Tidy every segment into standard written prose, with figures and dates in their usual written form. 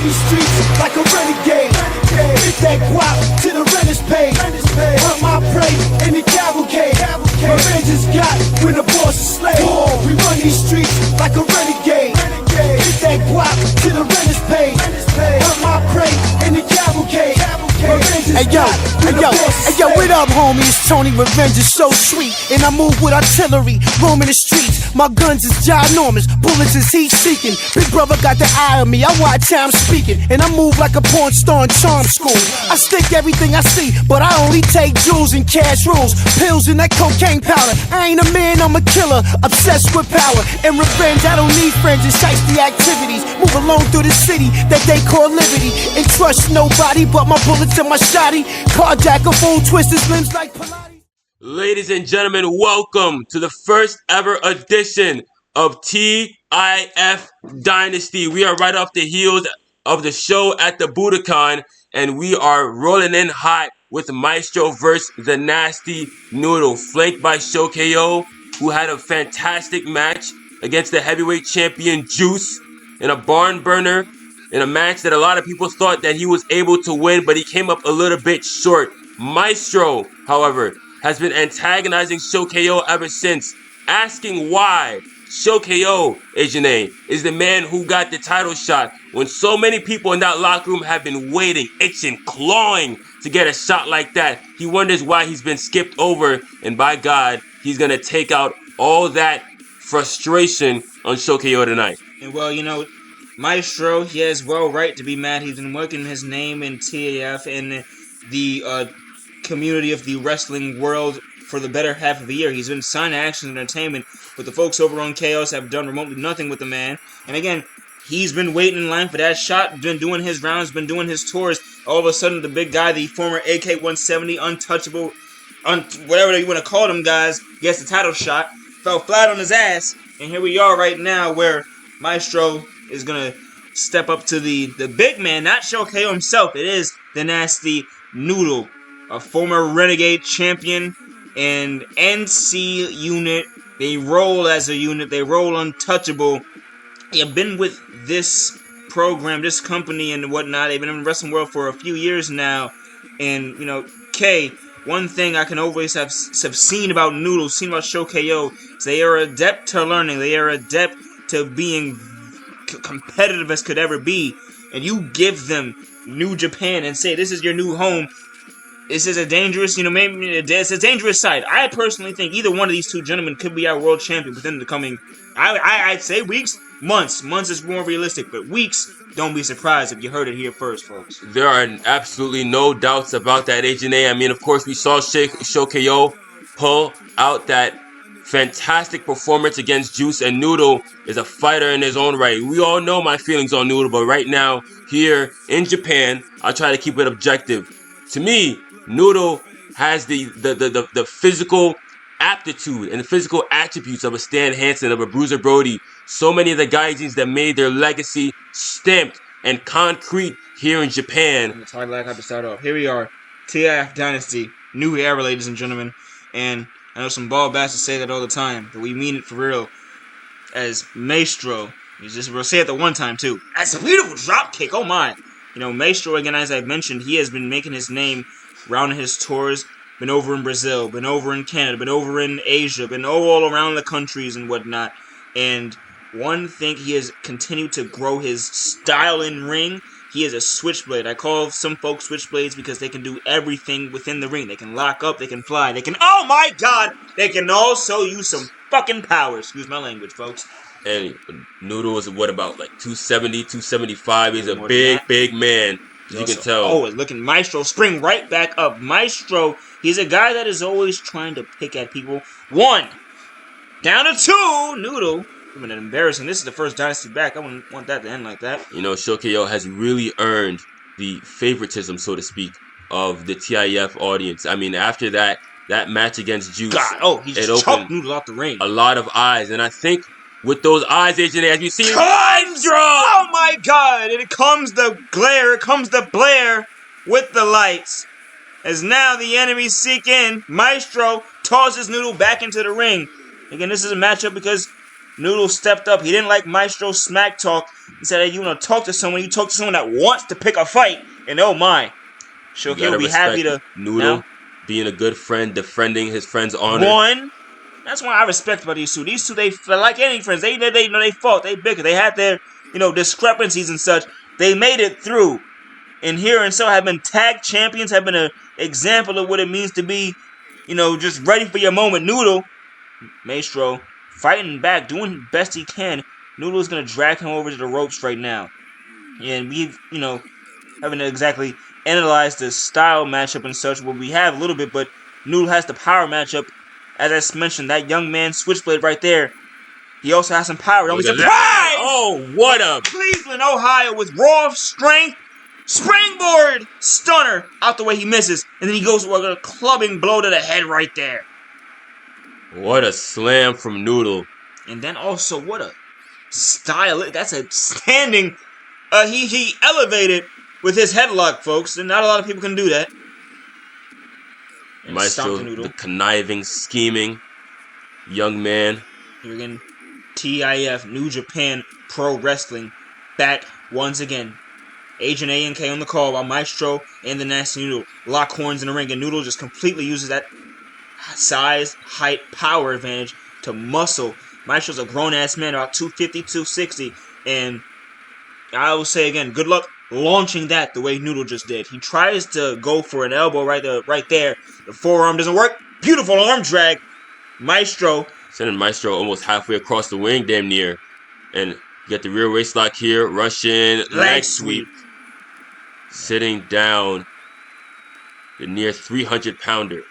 these streets like a renegade. Get that guap to the renters pay. Hunt my prey in the cavalcade. Revenge is got when the boss is slave. We run these streets like a renegade. Get that guap to the renters pay. Hunt my prey in the cavalcade. Hey yo, what up, homie? It's Tony. Revenge is so sweet, and I move with artillery, roaming the streets. My guns is ginormous, bullets is heat-seeking. Big brother got the eye on me, I watch how I'm speaking, and I move like a porn star in charm school. I stick everything I see, but I only take jewels and cash rules, pills and that cocaine powder. I ain't a man, I'm a killer, obsessed with power and revenge. I don't need friends and shiesty activities. Move alone through the city that they call liberty, and trust nobody but my bullets and my shotty. Carjack a fool, twist his limbs like Pilates. Ladies and gentlemen, welcome to the first ever edition of TIF Dynasty. We are right off the heels of the show at the Budokan, and we are rolling in hot with Maestro versus TheNastyNoodle, flanked by KO, who had a fantastic match against the heavyweight champion Juice in a barn burner, in a match that a lot of people thought that he was able to win, but he came up a little bit short. Maestro, however, has been antagonizing KO ever since, asking why KO, AJ, is the man who got the title shot when so many people in that locker room have been waiting, itching, clawing to get a shot like that. He wonders why he's been skipped over, and by God, he's going to take out all that frustration on KO tonight. And well, you know, Maestro, he has well right to be mad. He's been working his name in TAF and the community of the wrestling world for the better half of the year. He's been signed to Action Entertainment, but the folks over on Chaos have done remotely nothing with the man. And again, he's been waiting in line for that shot, been doing his rounds, been doing his tours. All of a sudden, the big guy, the former AK-170, untouchable, whatever you want to call them guys, gets the title shot, fell flat on his ass, and here we are right now where Maestro is going to step up to the big man, not KO himself. It is TheNastyNoodle, a former Renegade champion and NC unit. They roll as a unit. They roll untouchable. They have been with this program, this company and whatnot. They've been in the wrestling world for a few years now. And, you know, one thing I can always have seen about Noodle, seen about KO, is they are adept to learning. They are adept to being competitive as could ever be. And you give them New Japan and say, this is your new home. This is a dangerous, maybe it's a dangerous side. I personally think either one of these two gentlemen could be our world champion within the coming, I'd say weeks, months. Months is more realistic, but weeks, don't be surprised if you heard it here first, folks. There are absolutely no doubts about that, AJ. I mean, of course, we saw KO pull out that fantastic performance against Juice, and Noodle is a fighter in his own right. We all know my feelings on Noodle, but right now, here in Japan, I'll try to keep it objective. To me, Noodle has the physical aptitude and the physical attributes of a Stan Hansen, of a Bruiser Brody. So many of the guys that made their legacy stamped and concrete here in Japan. It's hard like how to start off. Here we are, TIF Dynasty, new era, ladies and gentlemen. And I know some ball bastards say that all the time, but we mean it for real. As Maestro, we'll say it the one time too. That's a beautiful drop kick. Oh my! You know, Maestro, again, as I mentioned, he has been making his name rounding his tours, been over in Brazil, been over in Canada, been over in Asia, been all around the countries and whatnot. And one thing, he has continued to grow his style in ring. He is a switchblade. I call some folks switchblades because they can do everything within the ring. They can lock up, they can fly, they can, oh my god, they can also use some fucking power. Excuse my language, folks. And Noodle is what, about like 270, 275. He's a big man. You can tell. Oh, looking Maestro spring right back up. Maestro, he's a guy that is always trying to pick at people. 1, down to 2. Noodle, I mean, embarrassing. This is the first Dynasty back. I wouldn't want that to end like that. You know, KO has really earned the favoritism, so to speak, of the TIF audience. I mean, after that match against Juice, God, he just choked Noodle off the ring. A lot of eyes, and I think with those eyes, AJ, as you see, Maestro! Oh my god! And it comes the glare, it comes the blare with the lights. As now the enemies seek in, Maestro tosses Noodle back into the ring. Again, this is a matchup because Noodle stepped up. He didn't like Maestro's smack talk. He said, hey, you want to talk to someone, you talk to someone that wants to pick a fight. And oh my. You Shoki gotta will be happy respect to Noodle now. being a good friend, defending his friend's honor. One. That's what I respect about these two. These two, they like any friends. They know they fought. They bicker. They had their discrepancies and such. They made it through. And here and so have been tag champions. Have been an example of what it means to be, just ready for your moment. Noodle, Maestro, fighting back, doing the best he can. Noodle is gonna drag him over to the ropes right now, and we've haven't exactly analyzed the style matchup and such. Well, we have a little bit, but Noodle has the power matchup. As I mentioned, that young man Switchblade right there. He also has some power. Don't be surprised. Oh, what a Cleveland, Ohio, with raw strength. Springboard stunner out the way he misses, and then he goes with a clubbing blow to the head right there. What a slam from Noodle. And then also, what a style. That's a standing. He elevated with his headlock, folks, and not a lot of people can do that. And Maestro, the conniving, scheming young man. Here again, TIF, New Japan Pro Wrestling, back once again. Agent A&K on the call while Maestro and the Nasty Noodle lock horns in the ring, and Noodle just completely uses that size, height, power advantage to muscle. Maestro's a grown-ass man, about 250, 260, and I will say again, good luck launching that the way Noodle just did. He tries to go for an elbow right there. The forearm doesn't work. Beautiful arm drag. Maestro. Sending Maestro almost halfway across the ring, damn near. And you got the rear waist lock here. Russian leg sweep. Sitting down the near 300-pounder.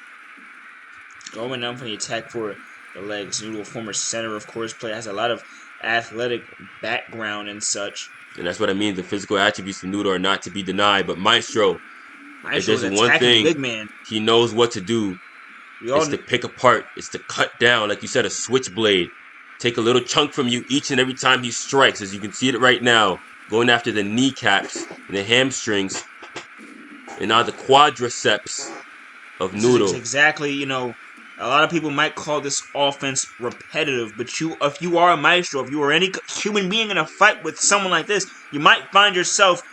Going down for the attack for the legs. Noodle, former center, of course, player, has a lot of athletic background and such. And that's what I mean. The physical attributes of Noodle are not to be denied. But Maestro, if there's one thing big man. He knows what to do, it's to pick apart. It's to cut down, like you said, a switchblade. Take a little chunk from you each and every time he strikes. As you can see it right now. Going after the kneecaps and the hamstrings. And now the quadriceps of Noodle. Exactly, a lot of people might call this offense repetitive, but if you are a Maestro, if you are any human being in a fight with someone like this, you might find yourself,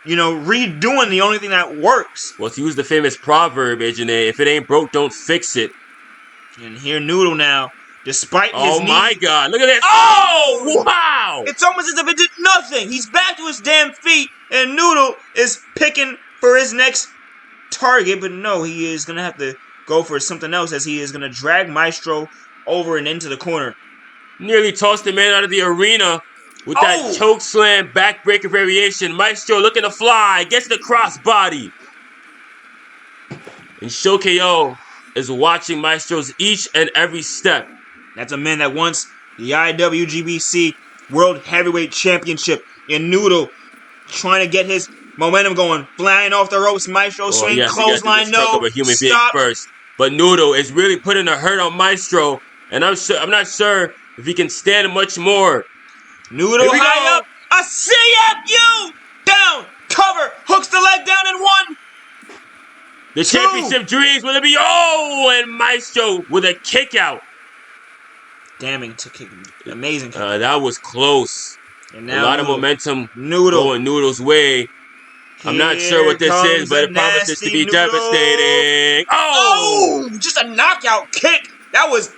redoing the only thing that works. Well, to use the famous proverb, Agent A, if it ain't broke, don't fix it. And here Noodle now, despite his knee. Oh my God, look at this. Oh, wow. It's almost as if it did nothing. He's back to his damn feet, and Noodle is picking for his next target, but no, he is going to have to go for something else as he is going to drag Maestro over and into the corner. Nearly tossed the man out of the arena with that choke slam backbreaker variation. Maestro looking to fly, gets the crossbody. And Shokyo is watching Maestro's each and every step. That's a man that wants the IWGP World Heavyweight Championship. And Noodle trying to get his momentum going, flying off the ropes. Maestro swing, clothesline, no, of a human being first. But Noodle is really putting a hurt on Maestro, and I'm not sure if he can stand much more. Noodle high up, a CFU down, cover, hooks the leg down and one. The championship dreams, will it be? Oh, and Maestro with a kick out. Damning to kick, amazing kick. That was close. And now a lot of momentum Noodle going Noodle's way. I'm not sure what this is, but it promises to be devastating. Oh, just a knockout kick. That was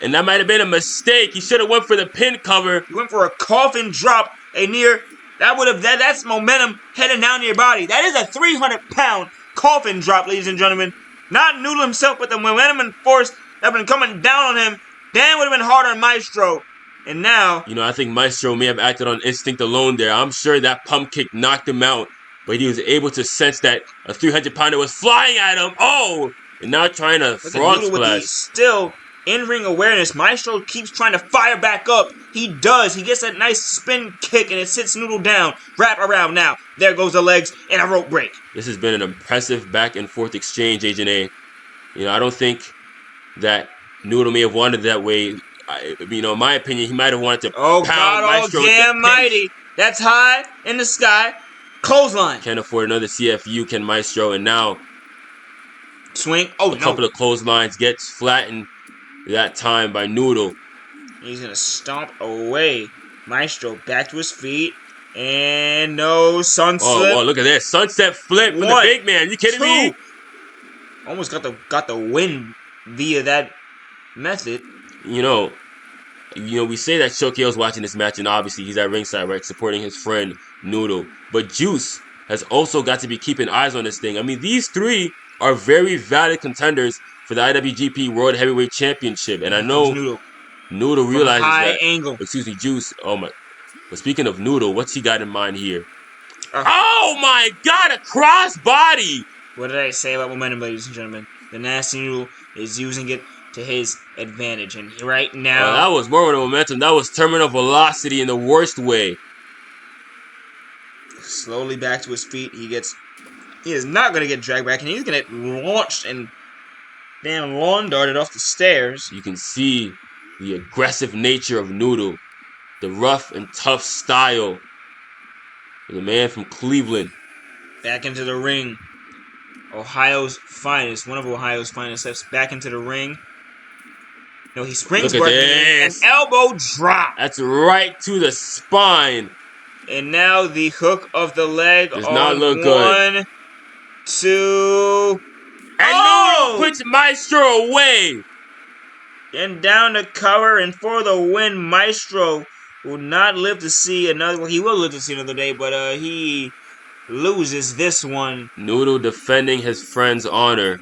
and that might have been a mistake. He should have went for the pin cover. He went for a coffin drop. That's momentum heading down to your body. That is a 300-pound coffin drop, ladies and gentlemen. Not Noodle himself, but the momentum and force that have been coming down on him. Damn, would have been hard on Maestro. And now, I think Maestro may have acted on instinct alone there. I'm sure that pump kick knocked him out, but he was able to sense that a 300-pounder was flying at him. Oh, and now trying to frog splash. Still in-ring awareness. Maestro keeps trying to fire back up. He does. He gets that nice spin kick, and it sits Noodle down. Wrap around now. There goes the legs and a rope break. This has been an impressive back-and-forth exchange, Agent A. I don't think that Noodle may have wanted it that way. In my opinion, he might have wanted to pound Maestro. Oh, damn mighty. That's high in the sky. Clothesline. Can't afford another CFU, can Maestro. And now, swing. A couple of clotheslines gets flattened that time by Noodle. He's going to stomp away. Maestro back to his feet. And no sunset. Oh, look at this. Sunset flip from the big man. You kidding me? Almost got the win via that method. You know, we say that Shokyo's watching this match, and obviously he's at ringside, right, supporting his friend Noodle. But Juice has also got to be keeping eyes on this thing. I mean, these three are very valid contenders for the IWGP World Heavyweight Championship, and I know Noodle realizes that. Angle. Excuse me, Juice. Oh my. But speaking of Noodle, what's he got in mind here? Oh my God, a crossbody! What did I say about momentum, ladies and gentlemen? The Nasty Noodle is using it to his advantage, and right now... that was more than momentum. That was terminal velocity in the worst way. Slowly back to his feet. He is not going to get dragged back, and he's going to get launched and damn lawn darted off the stairs. You can see the aggressive nature of Noodle. The rough and tough style of the man from Cleveland. Back into the ring. Ohio's finest, one of Ohio's finest, steps back into the ring. No, he springs Look at this. An elbow drop. That's right to the spine. And now the hook of the leg does on not look good. 1, 2. And Noodle puts Maestro away. And down the cover, and for the win, Maestro will not live to see another. Well, he will live to see another day, but he loses this one. Noodle defending his friend's honor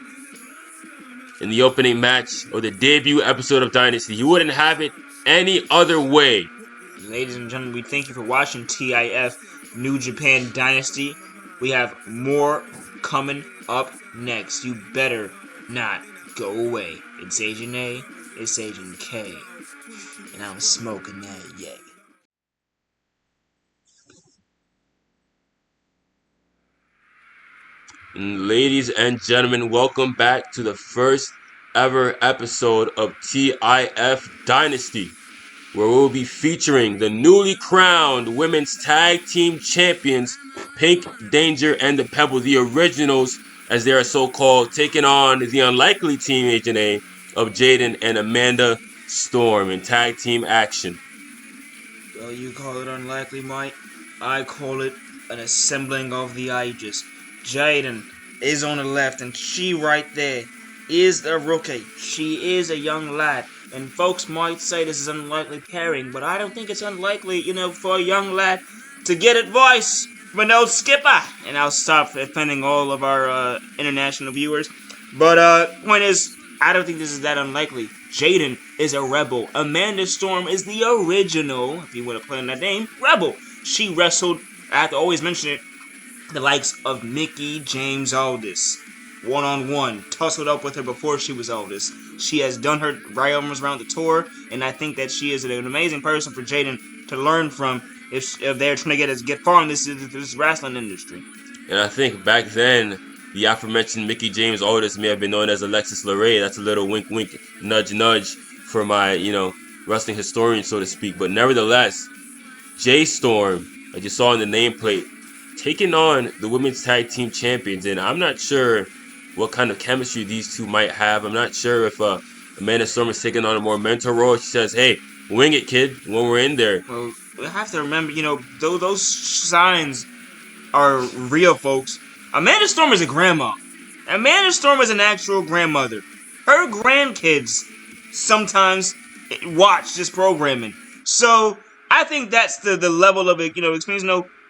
in the opening match of the debut episode of Dynasty. He wouldn't have it any other way. Ladies and gentlemen, we thank you for watching TIF New Japan Dynasty. We have more coming up next. You better not go away. It's Agent A, it's Agent K, and I'm smoking that yay. Ladies and gentlemen, welcome back to the first ever episode of TIF Dynasty, where we'll be featuring the newly crowned women's tag team champions, Pink Danger and the Pebble, the originals as they are so called, taking on the unlikely team, Agent A, of Jaden and Amanda Storm in tag team action. Well, you call it unlikely, Mike. I call it an assembling of the ages. Jaden is on the left, and she right there is the rookie. She is a young lad, and folks might say this is an unlikely pairing, but I don't think it's unlikely, for a young lad to get advice from an old skipper. And I'll stop offending all of our international viewers. But point is, I don't think this is that unlikely. Jaden is a rebel. Amanda Storm is the original, if you want to play on that name, rebel. She wrestled, I have to always mention it, the likes of Mickie James Aldis. One-on-one, tussled up with her before she was Aldis. She has done her right almost around the tour, and I think that she is an amazing person for Jaden to learn from if they're trying to get far in this wrestling industry. And I think back then, the aforementioned Mickie James Aldis may have been known as Alexis LeRae. That's a little wink, wink, nudge, nudge for my, wrestling historian, so to speak. But nevertheless, J Storm, as you saw in the nameplate, taking on the women's tag team champions, and I'm not sure what kind of chemistry these two might have. I'm not sure if Amanda Storm is taking on a more mentor role. She says, "Hey, wing it, kid," when we're in there. Well, we have to remember, those signs are real, folks. Amanda Storm is a grandma. Amanda Storm is an actual grandmother. Her grandkids sometimes watch this programming. So I think that's the level of experience.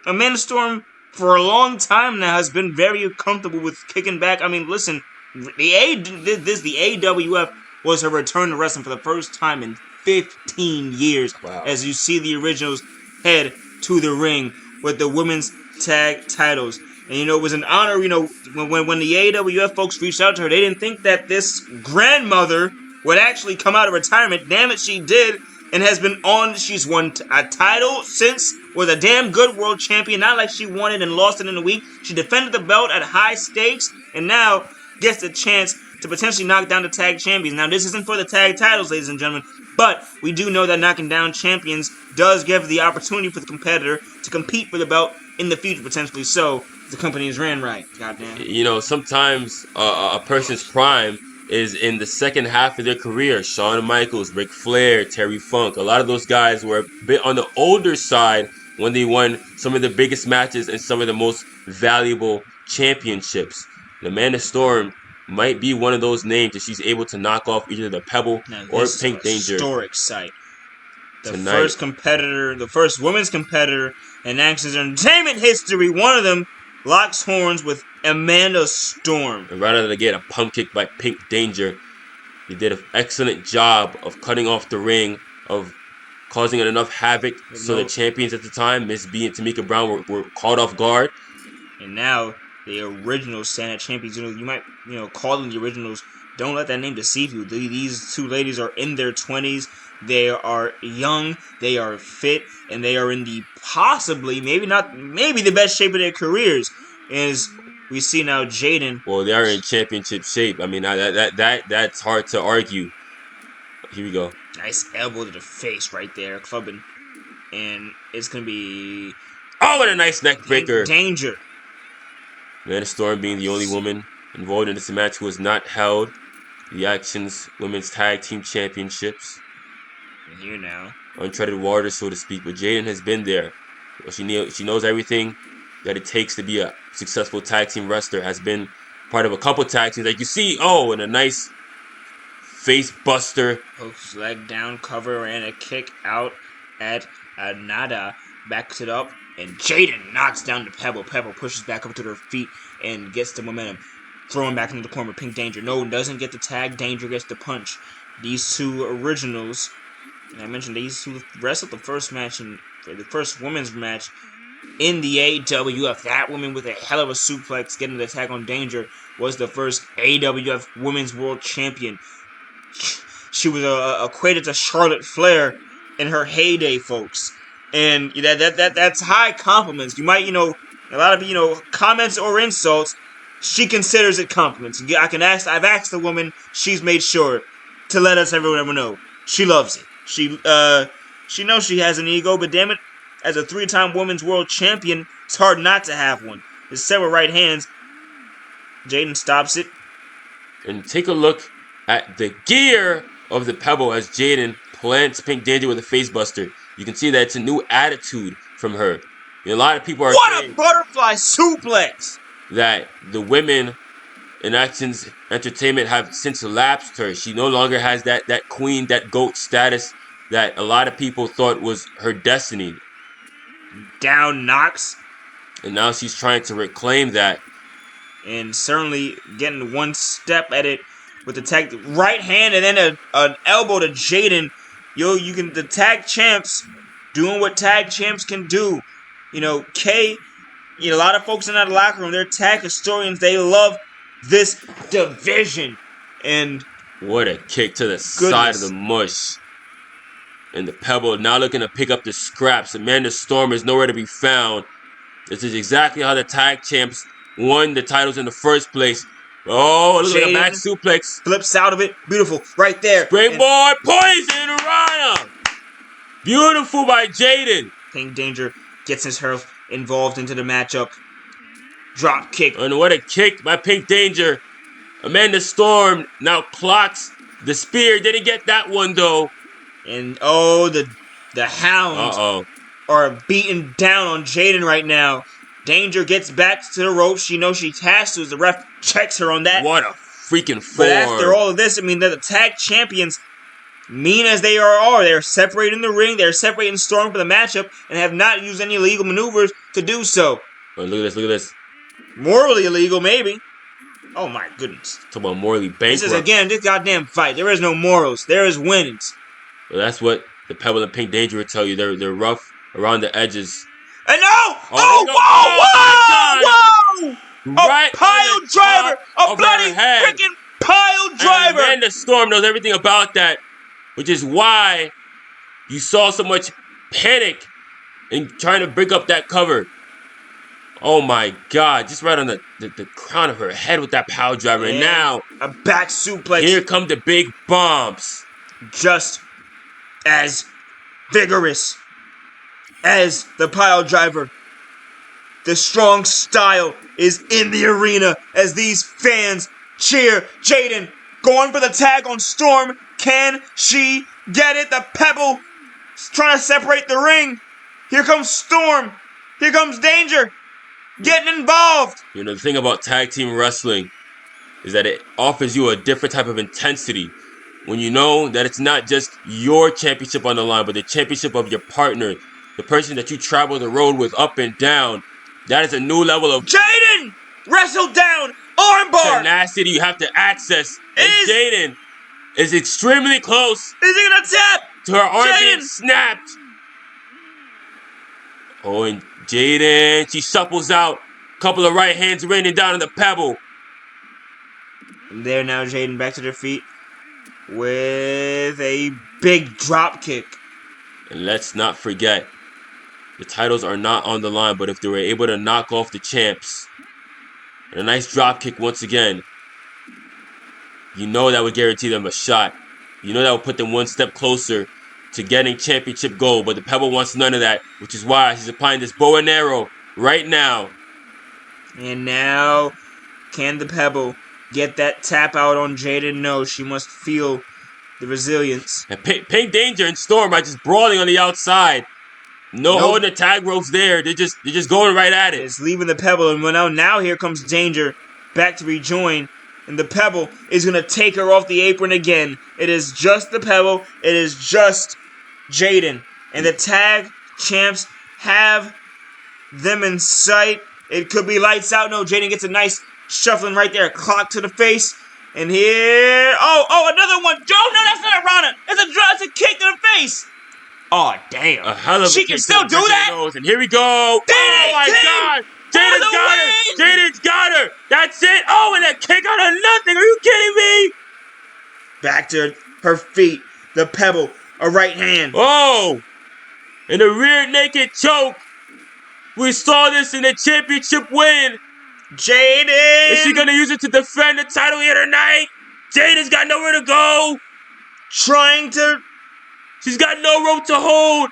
Amanda Storm, for a long time now, has been very comfortable with kicking back. I mean, listen, the AWF was her return to wrestling for the first time in 15 years. Wow. As you see the originals head to the ring with the women's tag titles. And, it was an honor, when the AWF folks reached out to her, they didn't think that this grandmother would actually come out of retirement. Damn it, she did. And has been on, she's won a title since, was a damn good world champion. Not like she won it and lost it in a week. She defended the belt at high stakes and now gets the chance to potentially knock down the tag champions. Now, this isn't for the tag titles, ladies and gentlemen, but we do know that knocking down champions does give the opportunity for the competitor to compete for the belt in the future, potentially so, if the company is ran right. Goddamn. Sometimes a person's prime is in the second half of their career. Shawn Michaels, Ric Flair, Terry Funk. A lot of those guys were a bit on the older side when they won some of the biggest matches and some of the most valuable championships. The Amanda Storm might be one of those names if she's able to knock off either the Pebble Now or this is a Pink Danger historic sight. The tonight. the first women's competitor in Access Entertainment history, one of them locks horns with Amanda Storm. And rather than get a pump kick by Pink Danger, he did an excellent job of cutting off the ring, of causing enough havoc so the champions at the time, Miss B and Tamika Brown, were caught off guard. And now the original Santa champions, you might call them the originals. Don't let that name deceive you. These two ladies are in their 20s. They are young, they are fit, and they are in the maybe the best shape of their careers. As we see now, Jaden. Well, they are in championship shape. I mean, that's hard to argue. Here we go. Nice elbow to the face right there, clubbing. And it's going to be... Oh, and a nice neck breaker. Danger. Amanda Storm being the only woman involved in this match who has not held the Actions Women's Tag Team Championships. And here now. Uncharted waters, so to speak. But Jaden has been there. She knows everything that it takes to be a successful tag team wrestler. Has been part of a couple tag teams. Like you see, and a nice face buster. Hooks leg down cover and a kick out at Nada. Backs it up. And Jaden knocks down the Pebble. Pebble pushes back up to her feet and gets the momentum. Throwing back into the corner. Pink Danger. No, doesn't get the tag. Danger gets the punch. These two originals... And I mentioned these two wrestled the first women's match in the AWF. That woman with a hell of a suplex getting the tag on Danger was the first AWF Women's World Champion. She was equated to Charlotte Flair in her heyday, folks. And that's high compliments. You might, a lot of, comments or insults. She considers it compliments. I've asked the woman. She's made sure to let everyone know she loves it. She knows she has an ego, but damn it, as a 3-time women's world champion, it's hard not to have one. There's several right hands. Jaden stops it. And take a look at the gear of the Pebble as Jaden plants Pink Danger with a face buster. You can see that it's a new attitude from her. A lot of people are saying, a butterfly suplex! That the women in Actions Entertainment have since lapsed her. She no longer has that queen, that GOAT status that a lot of people thought was her destiny. Down knocks. And now she's trying to reclaim that. And certainly getting one step at it with the tag right hand and then an elbow to Jaden. The tag champs doing what tag champs can do. A lot of folks in that locker room, they're tag historians. They love this division. And what a kick to the side of the mush. And the Pebble now looking to pick up the scraps. Amanda Storm is nowhere to be found. This is exactly how the tag champs won the titles in the first place. Oh, look at the back suplex. Flips out of it. Beautiful. Right there. Springboard poison Rana. Beautiful by Jaden. Pink Danger gets himself involved into the matchup. Drop kick. And what a kick by Pink Danger. Amanda Storm now clocks the spear. Didn't get that one though. And the Hounds are beating down on Jaden right now. Danger gets back to the ropes. She knows she has to as the ref checks her on that. What a freaking form. But after all of this, they're the tag champions, mean as they are, they're separating the ring. They're separating Storm for the matchup and have not used any illegal maneuvers to do so. Oh, look at this. Morally illegal, maybe. Oh my goodness. Talk about morally bankrupt. This is this goddamn fight. There is no morals. There is winnings. Well, that's what the Pebble and Pink Danger would tell you. They're rough around the edges. And whoa! Right, a pile driver! A bloody freaking pile driver! And Amanda Storm knows everything about that, which is why you saw so much panic in trying to break up that cover. Oh my God, just right on the crown of her head with that pile driver. And now, a back suplex. Here come the big bombs. Just as vigorous as the pile driver. The strong style is in the arena as these fans cheer. Jaden going for the tag on Storm. Can she get it? The Pebble trying to separate the ring. Here comes Storm. Here comes Danger. Getting involved. You know, the thing about tag team wrestling is that it offers you a different type of intensity. When you know that it's not just your championship on the line, but the championship of your partner, the person that you travel the road with up and down. That is a new level of Jaden wrestled down. Armbar. tenacity you have to access. And Jaden is extremely close. Is he gonna tap? To her arm being Jaden snapped. Oh, and Jaden, she shuffles out. Couple of right hands raining down on the Pebble. And there now, Jaden back to their feet with a big drop kick. And let's not forget, the titles are not on the line, but if they were able to knock off the champs, and a nice drop kick once again, you know that would guarantee them a shot. You know that would put them one step closer to getting championship gold, but the Pebble wants none of that, which is why she's applying this bow and arrow right now. And now, can the Pebble get that tap out on Jaden? No, she must feel the resilience. And Pink Danger and Storm are just brawling on the outside. No holding the tag ropes there. They're just going right at it. It's leaving the Pebble, and now here comes Danger back to rejoin. And the Pebble is going to take her off the apron again. It is just the Pebble. It is just Jaden. And the tag champs have them in sight. It could be lights out. No, Jaden gets a nice shuffling right there. Clock to the face. And here... Oh, another one. Joe, no, that's not a Rana. It's a kick to the face. Oh, damn. A hell of a she kick can still do that? And here we go. Oh, my God. Jaden's got her. Jaden's got her. That's it. Oh, and that kick out of nothing. Are you kidding me? Back to her feet. The Pebble. A right hand. Oh. And a rear naked choke. We saw this in the championship win. Jaden. Is she going to use it to defend the title here tonight? Jaden's got nowhere to go. She's got no rope to hold.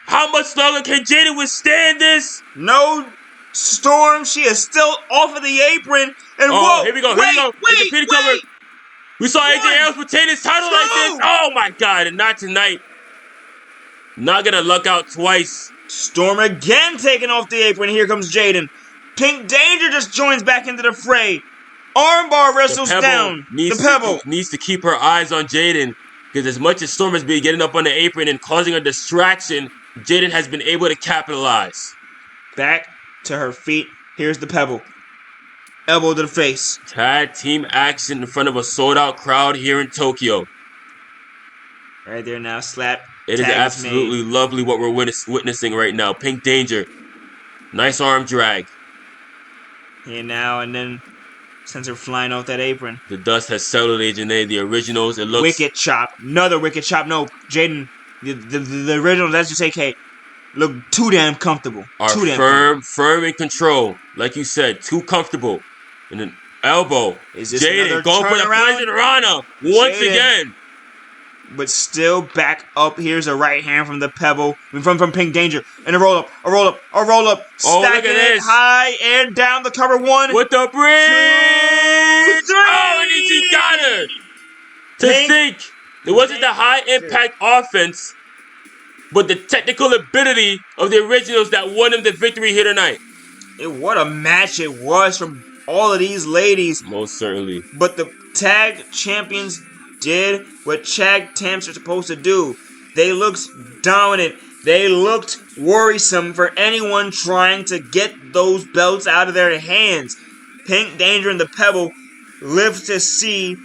How much longer can Jaden withstand this? No, Storm. She is still off of the apron. And whoa, here we go. Wait. We saw AJ Aeros retain his title like this. Oh my God, and not tonight. Not gonna luck out twice. Storm again taking off the apron. Here comes Jaden. Pink Danger just joins back into the fray. Armbar wrestles down. The Pebble needs to keep her eyes on Jaden. Because as much as Storm has been getting up on the apron and causing a distraction, Jaden has been able to capitalize. Back to her feet. Here's the Pebble. Elbow to the face. Tag team action in front of a sold-out crowd here in Tokyo. Right there now, slap. It is absolutely lovely what we're witnessing right now. Pink Danger. Nice arm drag. Here now, and then sends her flying off that apron. The dust has settled, Agent A. The originals, it looks... Wicked chop. Another wicked chop. No, Jaden, the originals, let's just say, Kate, look too damn comfortable. Firm in control. Like you said, too comfortable. And an elbow. Is this Jaden going for the Poison Rana once again. But still back up. Here's a right hand from the Pebble. From Pink Danger. And a roll up. Oh, Stacking it high and down the cover. One. With the bridge. 2, 3. Oh, and then she got her. To think. It wasn't the high impact offense, but the technical ability of the originals that won them the victory here tonight. What a match it was from all of these ladies. Most certainly. But the tag champions did what tag champs are supposed to do. They looked dominant. They looked worrisome for anyone trying to get those belts out of their hands. Pink Danger and the Pebble live to see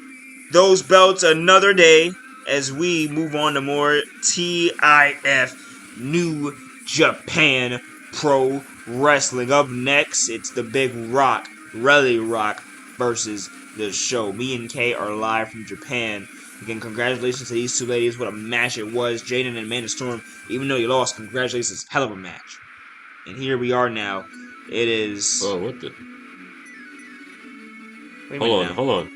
those belts another day as we move on to more TIF New Japan Pro Wrestling. Up next, it's the Big Rock, Relly Rock versus The Show. Me and Kay are live from Japan. Again, congratulations to these two ladies. What a match it was. Jaden and Amanda Storm, even though you lost, congratulations. Hell of a match. And here we are now. It is... Oh, what the... Hold on.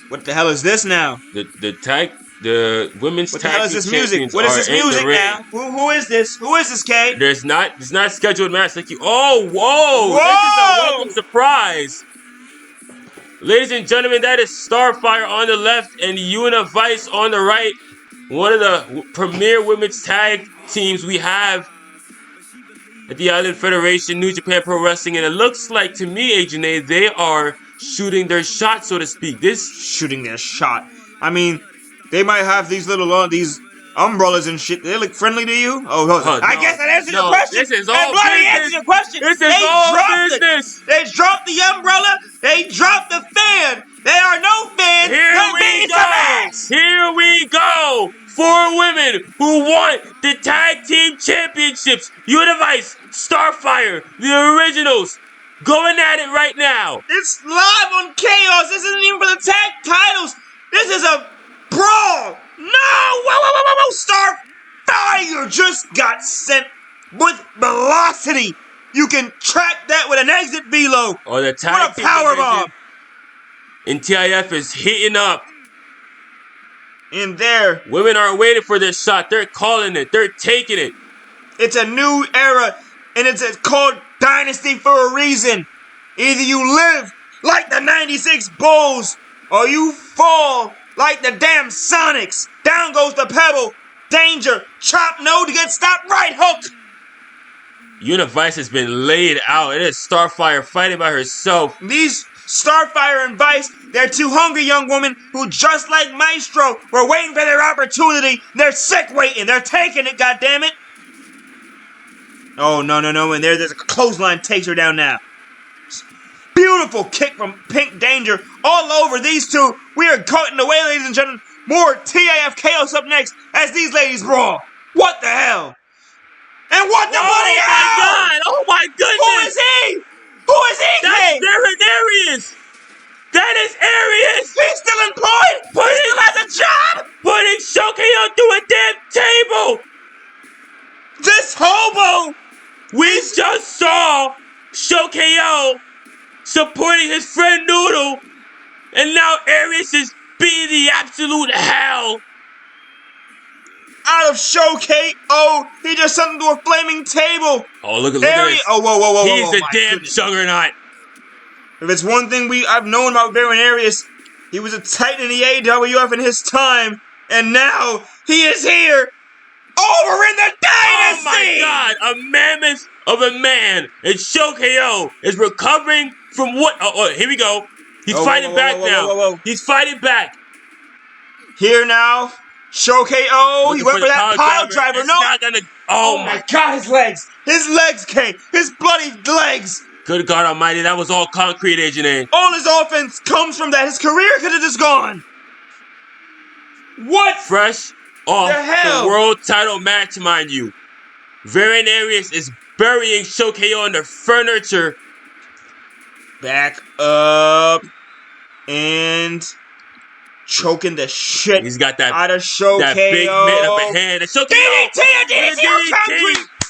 What the hell is this now? The women's tag team champions. What the hell is this music? What is this music now? Who is this? Who is this, Kay? It's not a scheduled match like you. Oh, whoa! This is a welcome surprise. Ladies and gentlemen, that is Starfire on the left and Univice on the right. One of the premier women's tag teams we have at the Island Federation, New Japan Pro Wrestling. And it looks like to me, AJ, they are shooting their shot, so to speak. Shooting their shot. I mean, they might have these little these umbrellas and shit. They look friendly to you? Oh, no. I guess that answers your question. This is all that bloody business. answers your question. This is all business. They dropped the umbrella. They dropped the fan. There are no fans. Here we go. 4 women who want the tag team championships. Univice, Starfire, the originals, going at it right now. It's live on Chaos. This isn't even for the tag titles. This is a brawl. No! Whoa! Starfire just got sent with velocity. You can track that with an exit velo. Or the tag what a team power division. bomb. And TIF is heating up. In there. Women aren't waiting for their shot. They're calling it. They're taking it. It's a new era, and it's called Dynasty for a reason. Either you live like the 96 Bulls, or you fall like the damn Sonics. Down goes the Pebble. Danger. Chop no to get stopped. Right hook. Univice has been laid out. It is Starfire fighting by herself. These Starfire and Vice, they're 2 hungry young women who, just like Maestro, were waiting for their opportunity. They're sick waiting. They're taking it, goddammit. Oh, no. And there's a clothesline takes her down now. Beautiful kick from Pink Danger all over these two. We are cutting away, ladies and gentlemen. More TIF Chaos up next as these ladies brawl. What the hell? And what the bloody hell? Oh my goodness! Who is he? Who is he? That's Aeros! That is Aeros! He's still employed? He still has a job? Putting Shokyo through a damn table! This hobo! We just saw Shokyo supporting his friend Noodle, and now Aeros is beating the absolute hell out of Shokyo. He just sent him to a flaming table. Oh, look at this. Oh, whoa. He's a damn juggernaut. If it's one thing I've known about Baron Aeros, he was a titan in the AWF in his time, and now he is here, over in the Dynasty! Oh my God, a mammoth of a man, and Shokyo is recovering from what? Oh, here we go. He's fighting back now. He's fighting back. Here now, Shokyo. He went for that pile driver. No. Oh my God, his legs. His legs came. His bloody legs. Good God Almighty, that was all concrete, AJ. All his offense comes from that. His career could have just gone. What? Fresh off the world title match, mind you. Baron Aeros is burying Shokyo in the furniture. Back up and choking the shit He's got that, out of Shokyo. That big mitt upper hand. DDT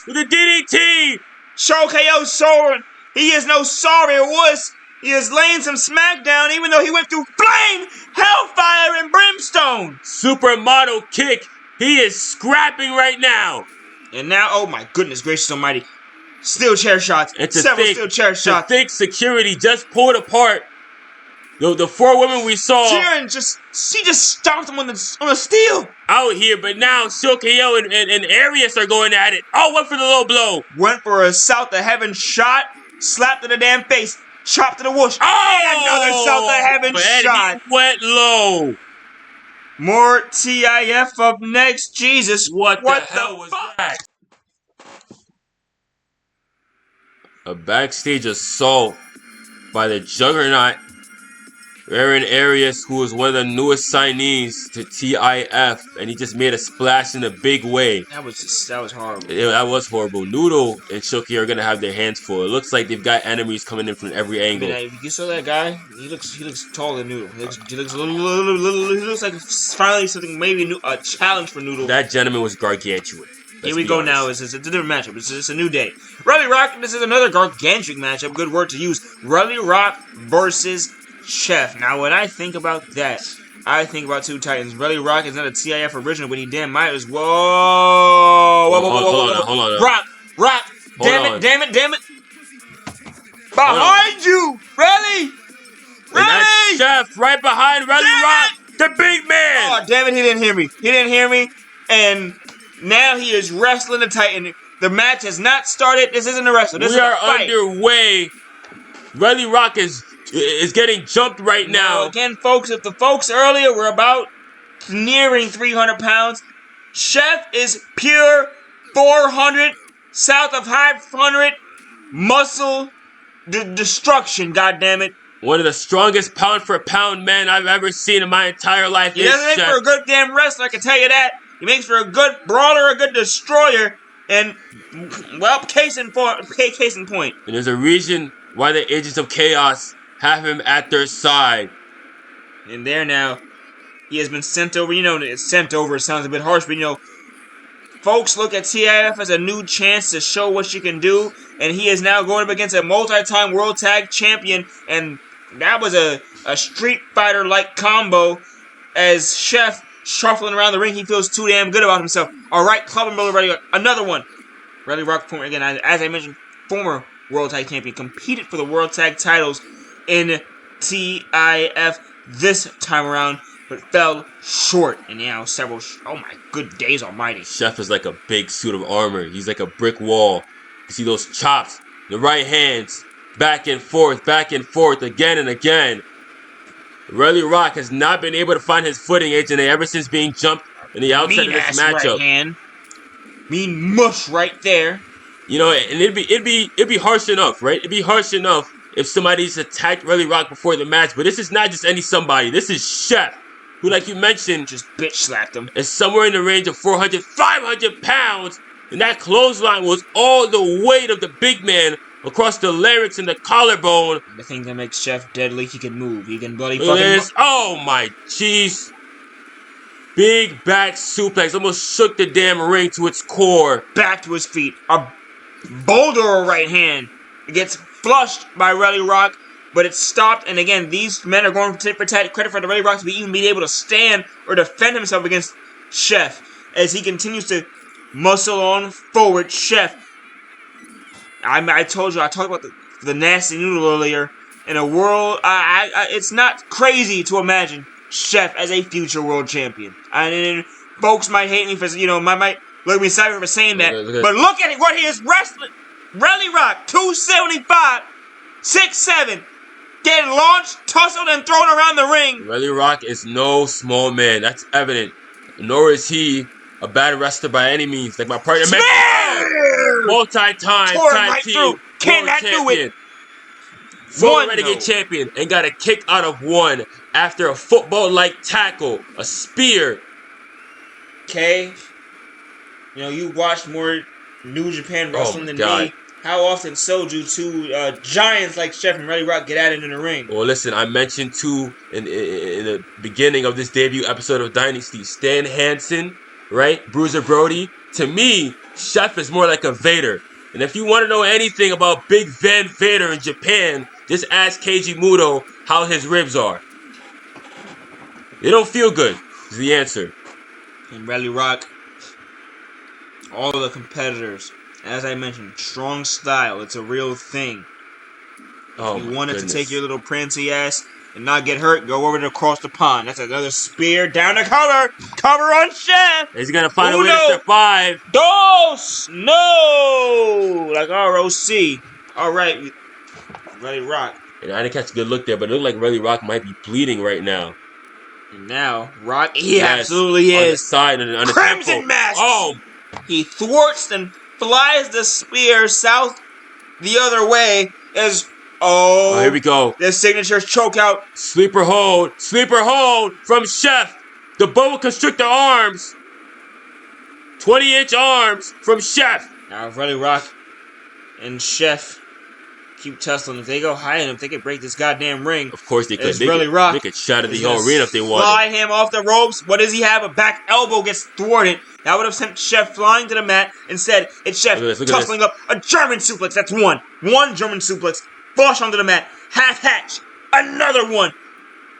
with the DDT. Shokyo soaring. He is no sorry wuss. He is laying some smackdown even though he went through flame, hellfire, and brimstone. Supermodel kick. He is scrapping right now. And now, oh my goodness gracious almighty. Steel chair shots. Several steel chair shots. The thick security just pulled apart. The 4 women we saw. Jiren she just stomped him on the steel. Out here, but now Shokyo and Aeros are going at it. Oh, went for the low blow. Went for a South of Heaven shot. Slapped to the damn face. Chopped to the whoosh. And another South of Heaven shot. He went low. More TIF up next. Jesus. What the hell was that? A backstage assault by the Juggernaut, Baron Aeros, who is one of the newest signees to TIF, and he just made a splash in a big way. That was horrible. That was horrible. Noodle and Shoki are gonna have their hands full. It looks like they've got enemies coming in from every angle. I mean, you saw that guy? He looks taller than Noodle. He looks a little. He looks like finally something, maybe a challenge for Noodle. That gentleman was gargantuan. Here we go now. It's a different matchup. It's a new day. Relly Rock, this is another gargantuan matchup. Good word to use. Relly Rock versus Chef. Now, when I think about that, I think about 2 Titans. Relly Rock is not a TIF original, but he damn might as well. Hold on. Rock. Damn it. Behind you, Relly. Chef right behind Relly Rock, the big man. Oh, damn it, he didn't hear me. He didn't hear me. And now he is wrestling the Titan. The match has not started. This isn't a wrestle. This We is a are fight. underway. Relly Rock is getting jumped right now. Again, folks, if the folks earlier were about nearing 300 pounds, Chef is pure 400, south of 500 muscle destruction, goddammit. One of the strongest pound-for-pound men I've ever seen in my entire life. He doesn't make for a good damn wrestler, I can tell you that. He makes for a good brawler, a good destroyer, and, well, case in point. And there's a reason why the Agents of Chaos have him at their side. And there now, he has been sent over. Sent over sounds a bit harsh, but folks look at TIF as a new chance to show what she can do, and he is now going up against a multi-time World Tag Champion, and that was a Street Fighter-like combo as Chef shuffling around the ring. He feels too damn good about himself. All right, club him, Relly Rock. Another one. Relly Rock, again, as I mentioned, former World Tag Champion, competed for the World Tag titles in TIF this time around, but fell short. And now oh my good days almighty. Chef is like a big suit of armor. He's like a brick wall. You see those chops, the right hands, back and forth, again and again. Relly Rock has not been able to find his footing, Agent A, ever since being jumped in the outset of this matchup. Right hand. Mean mush right there. And it'd be harsh enough, right? It'd be harsh enough if somebody's attacked Relly Rock before the match, but this is not just any somebody. This is Chef, who, like you mentioned, just bitch slapped him. Is somewhere in the range of 400, 500 pounds, and that clothesline was all the weight of the big man across the larynx and the collarbone. The thing that makes Chef deadly, he can move. He can bloody oh my jeez. Big back suplex, almost shook the damn ring to its core. Back to his feet. A boulder right hand. It gets flushed by Relly Rock, but it's stopped. And again, these men are going for credit for the Relly Rock to even be able to stand or defend himself against Chef as he continues to muscle on forward. Chef, I told you, I talked about the nasty noodle earlier. In a world, it's not crazy to imagine Chef as a future world champion. And folks might hate me for, might look at me sorry for saying that. But look at it, what he is wrestling. Relly Rock, 275, 6'7", getting launched, tussled, and thrown around the ring. Relly Rock is no small man. That's evident. Nor is he a bad wrestler by any means. Like my partner mentioned, multi-time tag team Cannot do it. Former Renegade champion and got a kick out of one after a football-like tackle, a spear. Okay, you watch more New Japan wrestling than me. How often so do two giants like Chef and Relly Rock get at it in the ring? Well, listen, I mentioned too in the beginning of this debut episode of Dynasty, Stan Hansen, right? Bruiser Brody. To me, Chef is more like a Vader. And if you want to know anything about Big Van Vader in Japan, just ask Keiji Muto how his ribs are. They don't feel good, is the answer. And Relly Rock, all of the competitors, as I mentioned, strong style. It's a real thing. Oh, if you wanted to take your little prancy ass and not get hurt, go over to across the pond. That's another spear down the cover. Cover on Chef. He's going to find a way to survive. Dos! No! Like ROC. All right. Relly Rock. And I didn't catch a good look there, but it looked like Relly Rock might be bleeding right now. And now, Rock, he absolutely is. On the side, on the Crimson Mask! Oh! He thwarts and flies the spear south the other way as... Oh, here we go. The signature choke out. Sleeper hold from Chef. The boa constrictor arms. 20-inch arms from Chef. Now Relly Rock and Chef keep tussling. If they go high enough, they could break this goddamn ring. Of course they could. Relly they could shatter the whole arena if they wanted. Fly him off the ropes. What does he have? A back elbow gets thwarted. That would have sent Chef flying to the mat. Instead, it's Chef tussling up a German suplex. That's one. One German suplex. Flush onto the mat. Half hatch. Another one.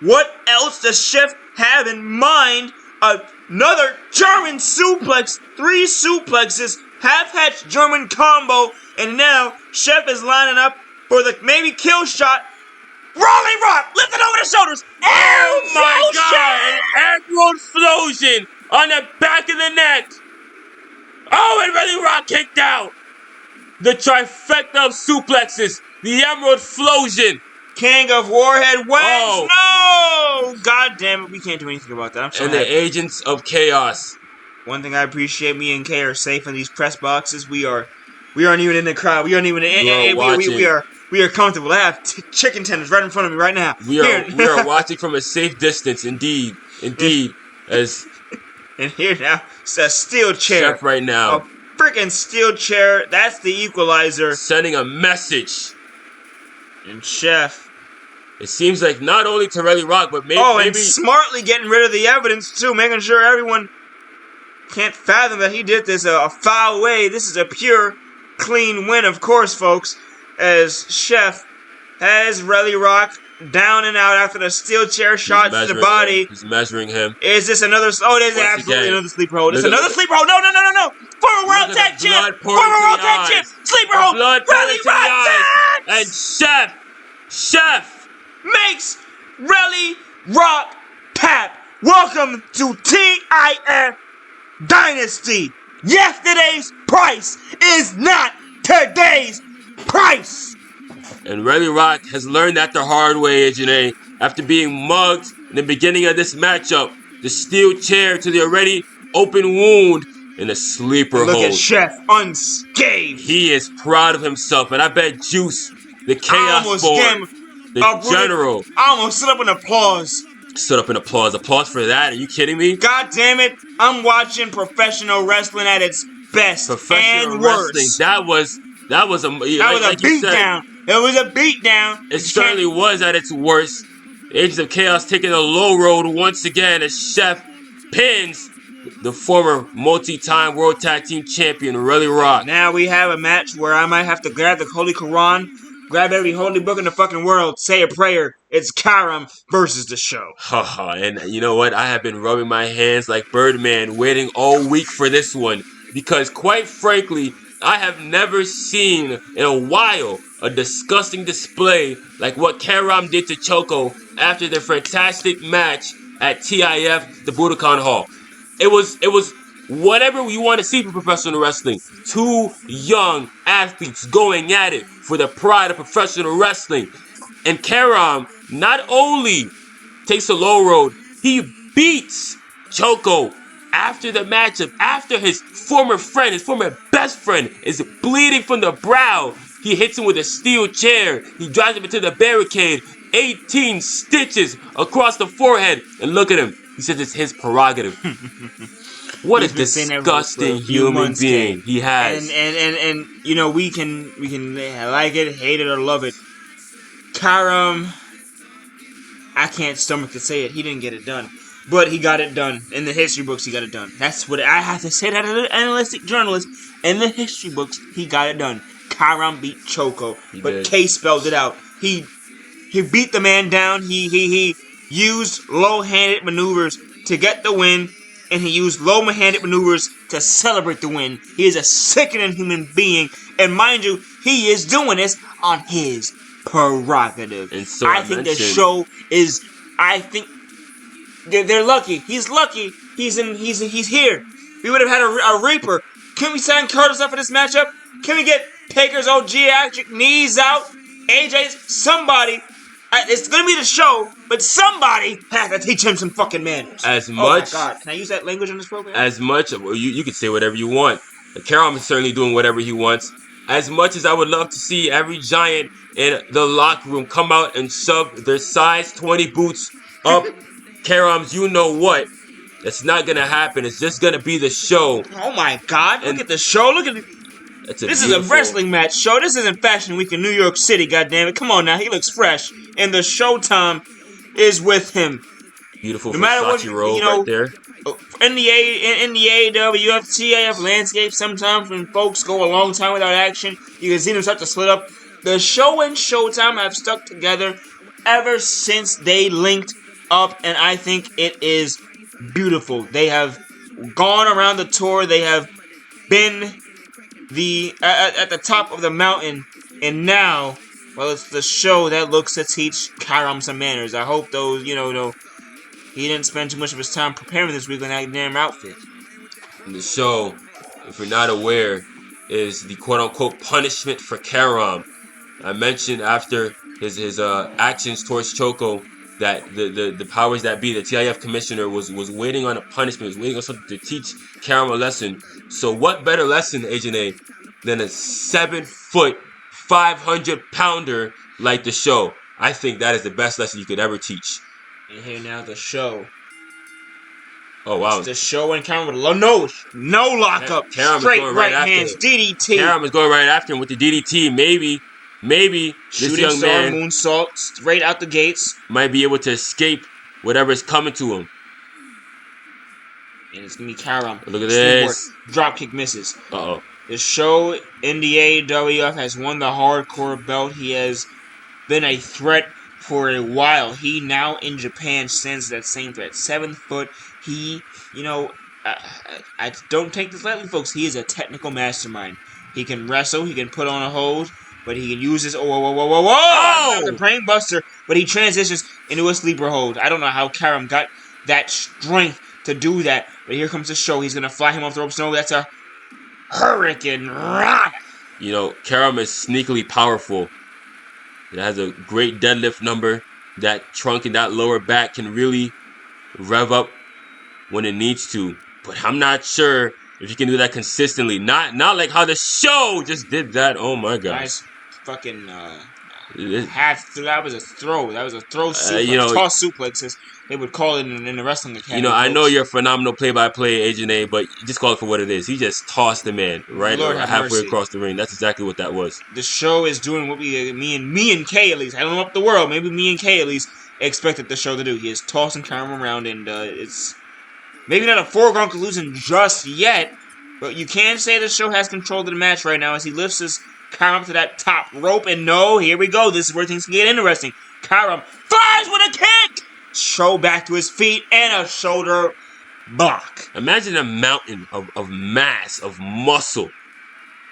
What else does Chef have in mind? Another German suplex. 3 suplexes. Half hatch German combo. And now Chef is lining up for the maybe kill shot. Rolling Rock, lifted over the shoulders. Oh my God! An Emerald Explosion on the back of the neck. Oh, and Relly Rock kicked out. The trifecta of suplexes. The Emerald Explosion. King of Warhead Wedge. Oh. No! God damn it, we can't do anything about that. I'm so And the happy. Agents of Chaos. One thing I appreciate, me and Kay are safe in these press boxes. We aren't even in the crowd. We aren't even we are comfortable. I have chicken tenders right in front of me right now. We are watching from a safe distance, indeed. As and here now, it's a steel chair. Chef right now. A freaking steel chair. That's the equalizer. Sending a message. And Chef. It seems like not only to Relly Rock, but maybe... and smartly getting rid of the evidence, too. Making sure everyone can't fathom that he did this a foul way. This is a pure, clean win, of course, folks. As Chef has Relly Rock down and out after the steel chair shot to the body. He's measuring him. Is this another... Oh, there's absolutely another sleeper hold. It's another sleeper hold. No. Former World Tag Champ. Former World Tag Champ. Sleeper hold. Relly Rock. And Chef makes Relly Rock tap. Welcome to TIF Dynasty. Yesterday's price is not today's price. And Relly Rock has learned that the hard way, Agent A. After being mugged in the beginning of this matchup, the steel chair to the already open wound in a sleeper hold. Look at Chef unscathed. He is proud of himself, and I bet Juice, the Chaos Boy, the General, I almost stood up in applause. Stood up in applause. Applause for that? Are you kidding me? God damn it! I'm watching professional wrestling at its best Professional and wrestling. worse. That was a beatdown. It was a beatdown. It certainly was at its worst. Agents of Chaos taking the low road once again as Chef pins the former multi-time World Tag Team Champion, Relly Rock. Now we have a match where I might have to grab the Holy Quran, grab every holy book in the fucking world, say a prayer. It's Carom versus the Show. Haha, and you know what? I have been rubbing my hands like Birdman, waiting all week for this one. Because quite frankly, I have never seen in a while a disgusting display like what Carom did to Choco after their fantastic match at TIF, the Budokan Hall. It was whatever you want to see from professional wrestling. Two young athletes going at it for the pride of professional wrestling. And Carom not only takes the low road, he beats Choco after the matchup, after his former friend, his former best friend, is bleeding from the brow. He hits him with a steel chair. He drives him into the barricade. 18 stitches across the forehead. And look at him. He says it's his prerogative. What a disgusting human being he has. And you know, we can like it, hate it, or love it. Carom, I can't stomach to say it. He didn't get it done. But he got it done. In the history books, he got it done. That's what I have to say that as an analytic journalist. In the history books, he got it done. Carom beat Choco. But K spelled it out. He beat the man down. He used low-handed maneuvers to get the win. And he used low-handed maneuvers to celebrate the win. He is a sickening human being. And mind you, he is doing this on his prerogative. And so I think the show is... I think... They're lucky. He's lucky. He's here. We would have had a Reaper. Can we sign Curtis up for this matchup? Can we get Taker's old geatric knees out? AJ's somebody. It's gonna be the Show, but somebody has to teach him some fucking manners. As much. Oh my God! Can I use that language on this program? As much. Well, you can say whatever you want. Carom is certainly doing whatever he wants. As much as I would love to see every giant in the locker room come out and shove their size 20 boots up Carom's you know what. It's not gonna happen. It's just gonna be the Show. Oh my God! Look at the Show. Look at this is a wrestling match, Show. This isn't Fashion Week in New York City. Goddammit! Come on now. He looks fresh, and the Showtime is with him. Beautiful. No matter what, you know, right there. In the AEW, TIF landscape, sometimes when folks go a long time without action, you can see them start to split up. The Show and Showtime have stuck together ever since they linked up, and I think it is beautiful. They have gone around the tour. They have been at the top of the mountain, and now Well, it's the show that looks to teach Carom some manners. I hope those, he didn't spend too much of his time preparing this week on that damn outfit. And the show, if you're not aware, is the quote-unquote punishment for Carom. I mentioned after his actions towards Choco that the powers that be, the TIF commissioner, was waiting on a punishment, was waiting on something to teach Carom a lesson. So what better lesson, AJ, than a 7-foot, 500-pounder like the show? I think that is the best lesson you could ever teach. And here now the show. Oh wow! It's the show and Carom with no lockup, Carom straight right hands, DDT. Carom is going right after him with the DDT. Maybe Shooting this young star man moonsault straight out the gates. might be able to escape whatever is coming to him. And it's gonna be Carom. Look at this. Dropkick misses. Uh-oh. The show in the AWF has won the hardcore belt. He has been a threat for a while. He now in Japan stands that same threat. 7 foot. He, I don't take this lightly, folks. He is a technical mastermind. He can wrestle. He can put on a hold. But he can use his the brain buster. But he transitions into a sleeper hold. I don't know how Carom got that strength to do that. But here comes the show. He's gonna fly him off the ropes. No, that's a Hurricane Rana. Carom is sneakily powerful. It has a great deadlift number. That trunk and that lower back can really rev up when it needs to. But I'm not sure if you can do that consistently. Not like how the show just did that. Oh my gosh. Nice fucking that was a throw. That was a throw suplex. Toss suplexes. They would call it in the wrestling academy. I know you're a phenomenal play-by-play, AJ, but just call it for what it is. He just tossed the man halfway across the ring. That's exactly what that was. The show is doing what me and Kay at least. I don't know up the world. Maybe me and Kay at least expected the show to do. He is tossing Carom around, and it's maybe not a foregone conclusion just yet, but you can say the show has control of the match right now as he lifts his Carom up to that top rope, and here we go. This is where things can get interesting. Carom flies with a kick! Show back to his feet and a shoulder block. Imagine a mountain of mass, of muscle.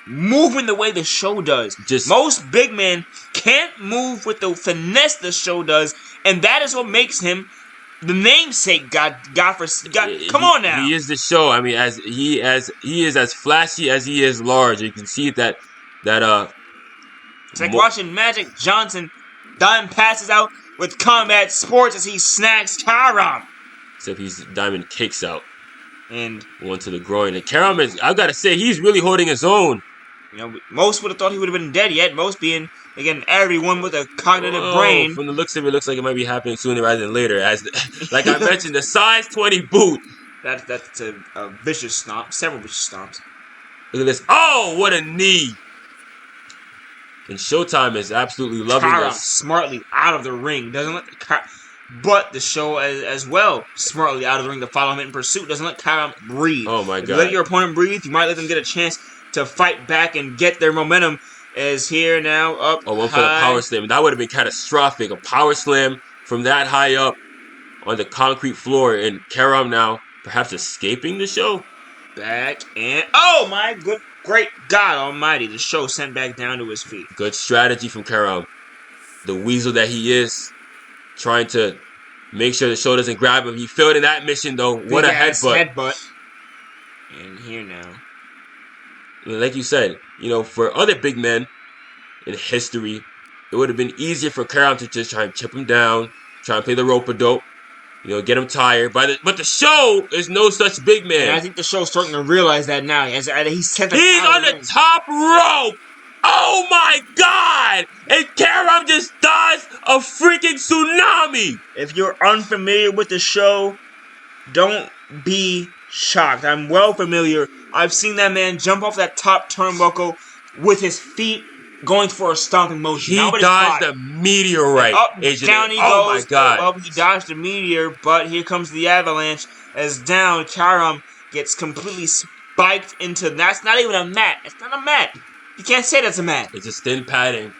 Moving the way the show does. Most big men can't move with the finesse the show does, and that is what makes him the namesake. God, come on now. He is the show. I mean, he is as flashy as he is large. You can see that. It's like watching Magic Johnson dime passes out with Combat Sports as he snacks Carom. Except he's diamond kicks out. And one to the groin. And Carom I've got to say, he's really holding his own. Most would have thought he would have been dead yet. Most being, again, everyone with a cognitive brain. From the looks of it, looks like it might be happening sooner rather than later. Like I mentioned, the size 20 boot. That's a vicious stomp. Several vicious stomps. Look at this. Oh, what a knee. And Showtime is absolutely loving Carom this. Smartly out of the ring. Doesn't let but the show as well, smartly out of the ring to follow him in pursuit. Doesn't let Carom breathe. Oh my God. If you let your opponent breathe, you might let them get a chance to fight back and get their momentum. As here now, up one for the power slam. That would have been catastrophic. A power slam from that high up on the concrete floor. And Carom now perhaps escaping the show. Back and... oh my great God almighty. The show sent back down to his feet. Good strategy from Carom. The weasel that he is. Trying to make sure the show doesn't grab him. He failed in that mission though. What a headbutt. And here now. Like you said, for other big men in history, it would have been easier for Carom to just try and chip him down, try and play the rope-a-dope, get him tired. But the show is no such big man. And I think the show's starting to realize that now. He's on the top rope. Oh my God! And Carom just does a freaking tsunami. If you're unfamiliar with the show, don't be shocked. I'm well familiar. I've seen that man jump off that top turnbuckle with his feet going for a stomping motion. He dodged the meteorite. Down he goes. Oh my God. Up, he dodged the meteor, but here comes the avalanche. As down, Carom gets completely spiked into... that's not even a mat. It's not a mat. You can't say that's a mat. It's just thin padding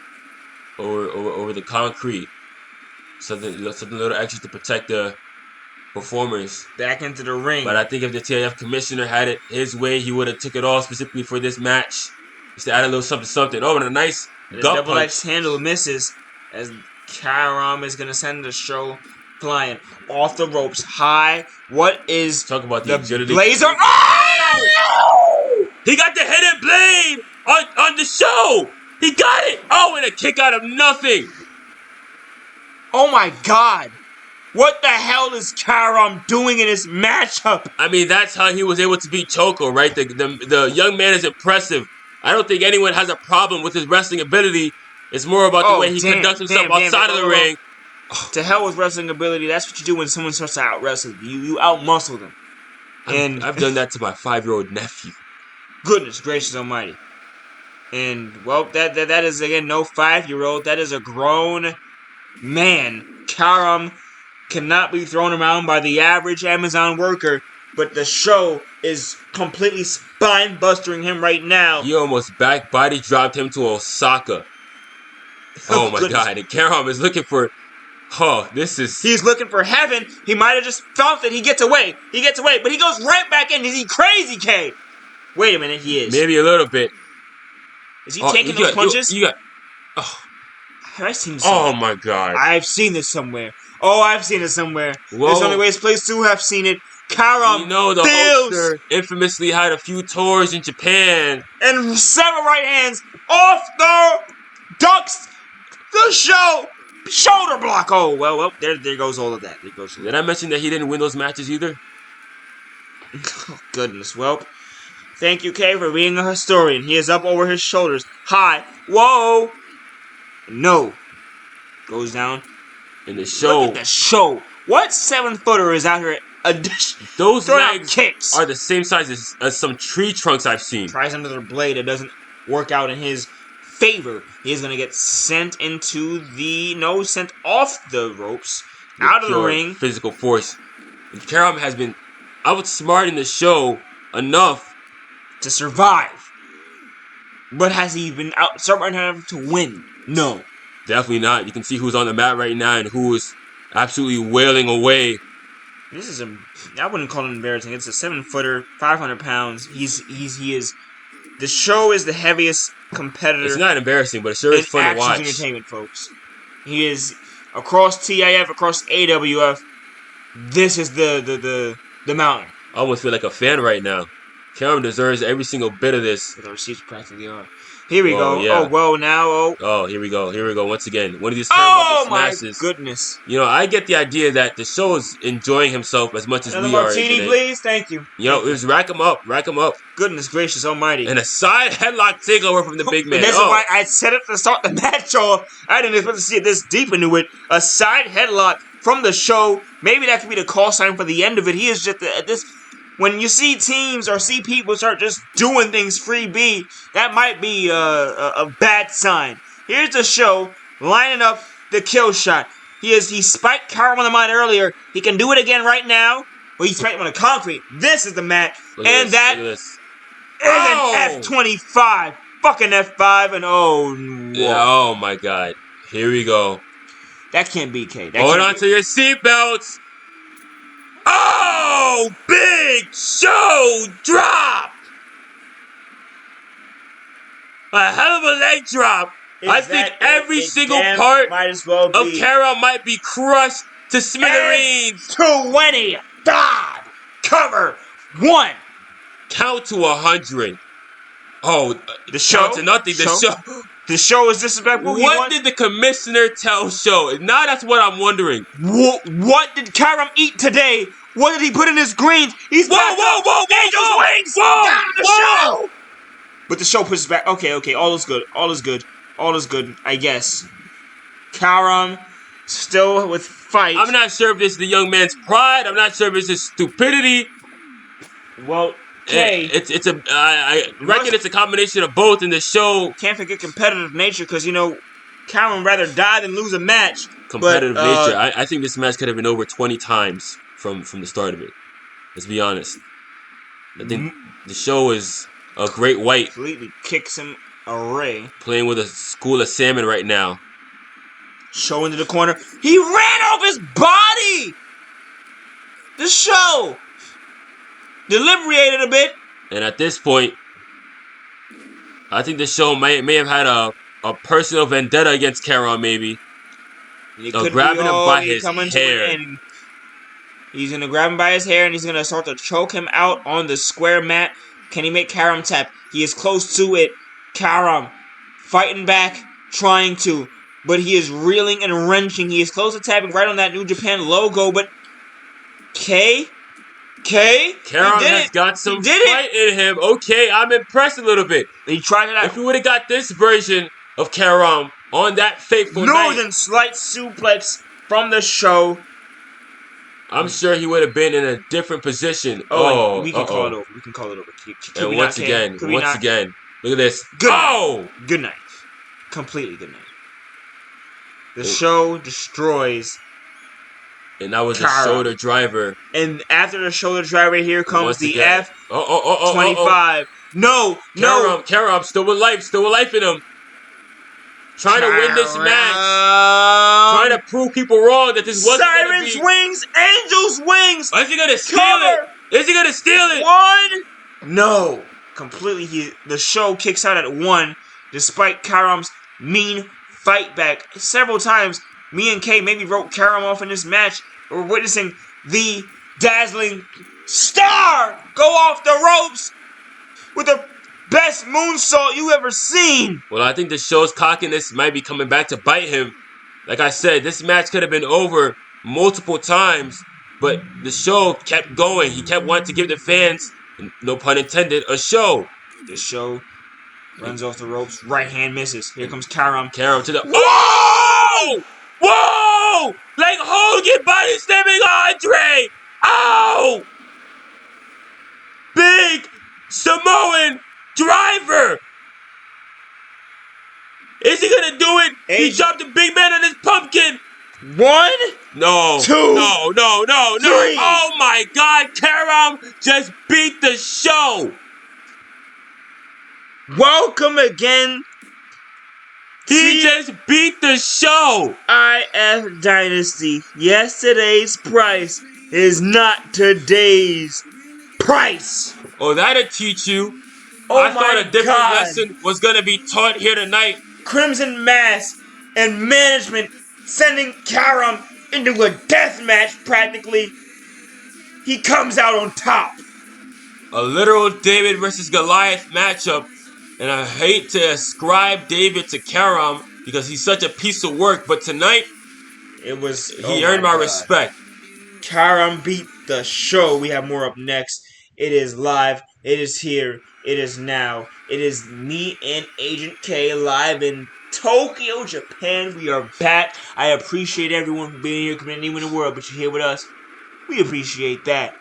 over the concrete. Something a little extra to protect the performers. Back into the ring. But I think if the TIF commissioner had it his way, he would have took it all specifically for this match. Just to add a little something. Oh, and a nice The gut double punch. axe handle misses as Carom is going to send the show flying off the ropes high. What is Talk about the agility. Blazer? Oh! He got the hidden blade on the show. He got it. Oh, and a kick out of nothing. Oh my God. What the hell is Carom doing in this matchup? I mean, that's how he was able to beat Choco, right? The young man is impressive. I don't think anyone has a problem with his wrestling ability. It's more about the way he conducts himself outside of the ring. To hell with wrestling ability. That's what you do when someone starts to out-wrestle you. You out-muscle them. And I've done that to my 5-year-old nephew. Goodness gracious almighty. And, well, that is, again, no 5-year-old. That is a grown man. Carom cannot be thrown around by the average Amazon worker, but the show is completely spine-bustering him right now. He almost back body dropped him to Osaka. Oh my goodness. God. And Carom is looking for... Oh, this is... He's looking for heaven. He might have just felt that he gets away. He gets away, but he goes right back in. Is he crazy, K? Wait a minute, he is. Maybe a little bit. Is he taking those punches? Oh. Have I seen this Oh somewhere? my God. I've seen this somewhere. Oh, I've seen it somewhere. Whoa. There's only ways place to have seen it. Carom You know, the Hulkster infamously had a few tours in Japan. And 7 right hands off the ducks. The show. Shoulder block. Oh, well, there goes all of that. Did I mention that he didn't win those matches either? Oh, goodness. Well, thank you, Kay, for being a historian. He is up over his shoulders. High. Whoa. No. Goes down. In the show. Look at the show. What 7-footer is out here? Those legs kicks are the same size as some tree trunks I've seen. Tries under the blade. It doesn't work out in his favor. He is going to get sent sent off the ropes, out of the ring. Physical force. And Carom has been outsmarting the show enough to survive. But has he been outsmarting enough to win? No. Definitely not. You can see who's on the mat right now and who is absolutely wailing away. This is I wouldn't call it embarrassing. It's a 7-footer, 500 pounds. He is. The show is the heaviest competitor. It's not embarrassing, but it sure is fun to watch. Entertainment, folks. He is across TIF, across AWF. This is the mountain. I almost feel like a fan right now. Carom deserves every single bit of this. The receipts practically are. Here we go. Yeah. Oh, well, now. Oh, here we go. Once again. One of these smashes. My goodness. You know, I get the idea that the show is enjoying himself as much as we are. Martini, please. Thank you. You know, it was rack him up. Goodness gracious almighty. And a side headlock takeover from the big man. That's why I said it to start the match off. I didn't expect to see it this deep into it. A side headlock from the show. Maybe that could be the call sign for the end of it. He is just at this... When you see teams or see people start just doing things freebie, that might be a bad sign. Here's the show lining up the kill shot. He spiked Carom on the mat earlier. He can do it again right now. Well, he spiked him on the concrete. This is the mat. And that is an F25. Fucking F5 and oh my God. Here we go. That can't be K. Hold on to your seatbelts. Oh, big show drop! A hell of a leg drop. I think every single part of Carom might be crushed to smithereens. 20. God. Cover. 1. Count to 100. Oh, the show? Count to nothing. The show. The show is disrespectful. What did the commissioner tell show? Now that's what I'm wondering. What did Carom eat today? What did he put in his greens? He's whoa! Angel's wings! Whoa! But the show pushes back. Okay. All is good. I guess. Carom still with fight. I'm not sure if this is the young man's pride. I'm not sure if it's his stupidity. Well, okay. I reckon it's a combination of both in the show. Can't forget competitive nature because, Carom rather die than lose a match. Competitive nature. I think this match could have been over 20 times from the start of it. Let's be honest. I think the show is a great white. Completely kicks him away. Playing with a school of salmon right now. Show into the corner. He ran off his body! The show! Deliberated a bit. And at this point, I think the show may have had a a personal vendetta against Carom, maybe. It could be. Grabbing him Oh, by he his coming to hair. an end. He's gonna grab him by his hair and he's gonna start to choke him out on the square mat. Can he make Carom tap? He is close to it. Carom fighting back, trying to, but he is reeling and wrenching. He is close to tapping right on that New Japan logo, but Carom has got some fight in him. Okay, I'm impressed a little bit. He tried it out. If we would have got this version of Carom on that fateful Northern night, Slight suplex from the show. I'm sure he would have been in a different position. We can call it over. We can call it over. And once again, look at this. Good night. Completely good night. The show destroys. And that was a shoulder driver. And after the shoulder driver, here comes the again. F25. No. Carom still with life in him. Trying to win this match. Trying to prove people wrong that this wasn't going to be. Sirens wings, angels wings. Is he going to steal it? Is he going to steal it? One. No. Completely. The show kicks out at 1, despite Carom's mean fight back. Several times, me and Kay maybe wrote Carom off in this match. We're witnessing the dazzling star go off the ropes with the best moonsault you ever seen. Well, I think the show's cockiness might be coming back to bite him. Like I said, this match could have been over multiple times, but the show kept going. He kept wanting to give the fans, no pun intended, a show. The show runs off the ropes. Right hand misses. Here comes Carom. Carom to the... Whoa! Whoa! Like Hogan body slamming Andre! Ow! Big Samoan driver! Is he gonna do it? He dropped the big man on his pumpkin! 1, No. 2, No. 3. Oh my God, Carom just beat the show! Welcome again. He just beat the show! IF Dynasty. Yesterday's price is not today's price. Oh, that'll teach you. Oh I thought a different God. lesson was gonna be taught here tonight. Crimson Mass and management sending Carom into a death match practically. He comes out on top. A literal David versus Goliath matchup. And I hate to ascribe David to Carom because he's such a piece of work. But tonight, he earned my respect. Carom beat the show. We have more up next. It is live. It is here. It is now. It is me and Agent K live in Tokyo, Japan. We are back. I appreciate everyone for being here, coming anywhere in the world, but you're here with us. We appreciate that.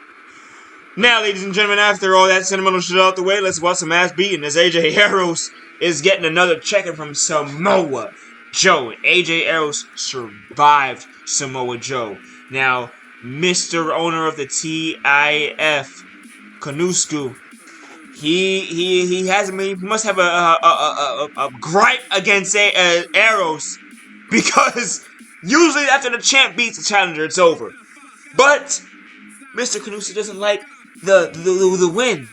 Now, ladies and gentlemen, after all that sentimental shit out the way, let's watch some ass beating as AJ Aeros is getting another check-in from Samoa Joe. AJ Aeros survived Samoa Joe. Now, Mr. Owner of the TIF, Kanusku, he must have a gripe against Aeros, because usually after the champ beats the challenger, it's over. But Mr. Kanusku doesn't like the win,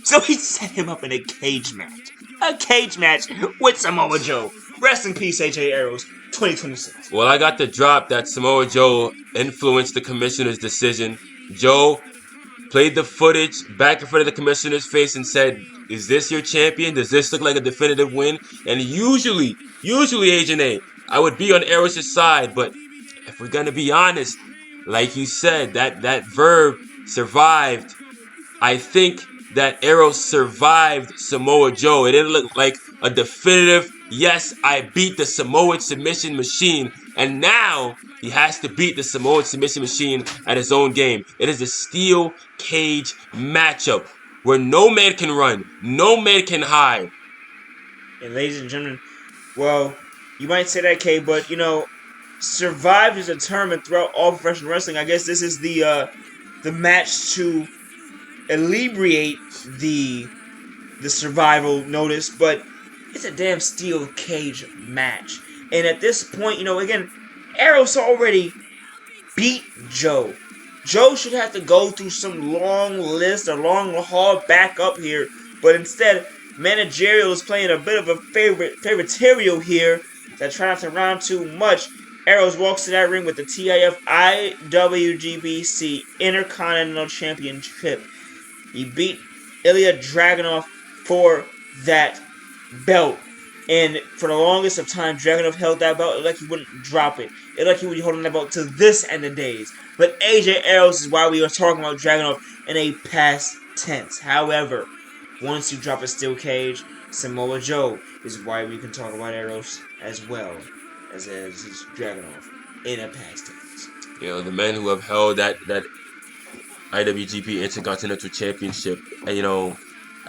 so he set him up in a cage match. A cage match with Samoa Joe. Rest in peace, AJ Aeros. 2026. Well, I got the drop that Samoa Joe influenced the commissioner's decision. Joe played the footage back in front of the commissioner's face and said, "Is this your champion? Does this look like a definitive win?" And usually, Agent A, I would be on Aeros' side, but if we're gonna be honest, like you said, that verb survived. I think that Aeros survived Samoa Joe. It didn't look like a definitive, yes, I beat the Samoan submission machine. And now he has to beat the Samoan submission machine at his own game. It is a steel cage matchup where no man can run, no man can hide. And ladies and gentlemen, well, you might say that, Kay, but you know, survived is a term throughout all professional wrestling. I guess this is the match to alleviate the survival notice, but it's a damn steel cage match. And at this point, you know, again, Aeros already beat Joe. Joe should have to go through some long list, a long haul back up here, but instead, managerial is playing a bit of a favoriterial here. That try not to rhyme too much. Aeros walks to that ring with the TIF IWGP Intercontinental Championship. He beat Ilya Dragunov for that belt. And for the longest of time, Dragunov held that belt. It looked like he wouldn't drop it. It looked like he would be holding that belt to this end of days. But AJ Aeros is why we are talking about Dragunov in a past tense. However, once you drop a steel cage, Samoa Joe is why we can talk about Aeros as well as Dragunov in a past tense. You know, the men who have held that IWGP Intercontinental Championship, and, you know,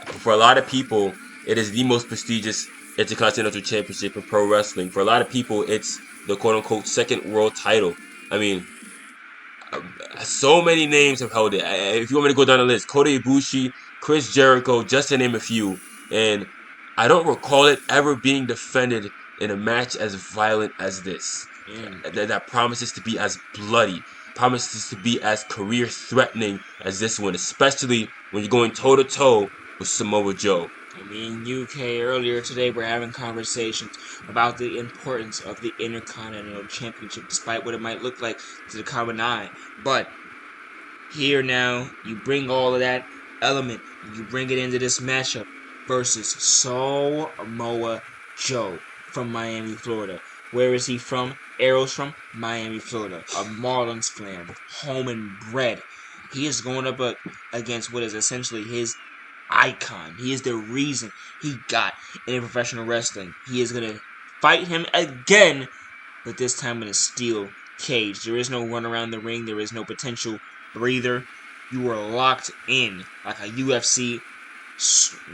for a lot of people, it is the most prestigious Intercontinental Championship in pro wrestling. For a lot of people, it's the quote-unquote second world title. I mean, so many names have held it. If you want me to go down the list, Kota Ibushi, Chris Jericho, just to name a few. And I don't recall it ever being defended in a match as violent as this. That promises to be as bloody, promises to be as career-threatening as this one, especially when you're going toe-to-toe with Samoa Joe. Me and UK earlier today were having conversations about the importance of the Intercontinental Championship, despite what it might look like to the common eye. But here now, you bring all of that element, you bring it into this matchup versus Samoa Joe from Miami, Florida. Where is he from? Aeros from Miami, Florida. A Marlins fan, home and bred. He is going up against what is essentially his icon. He is the reason he got into professional wrestling. He is going to fight him again, but this time in a steel cage. There is no run around the ring. There is no potential breather. You are locked in like a UFC,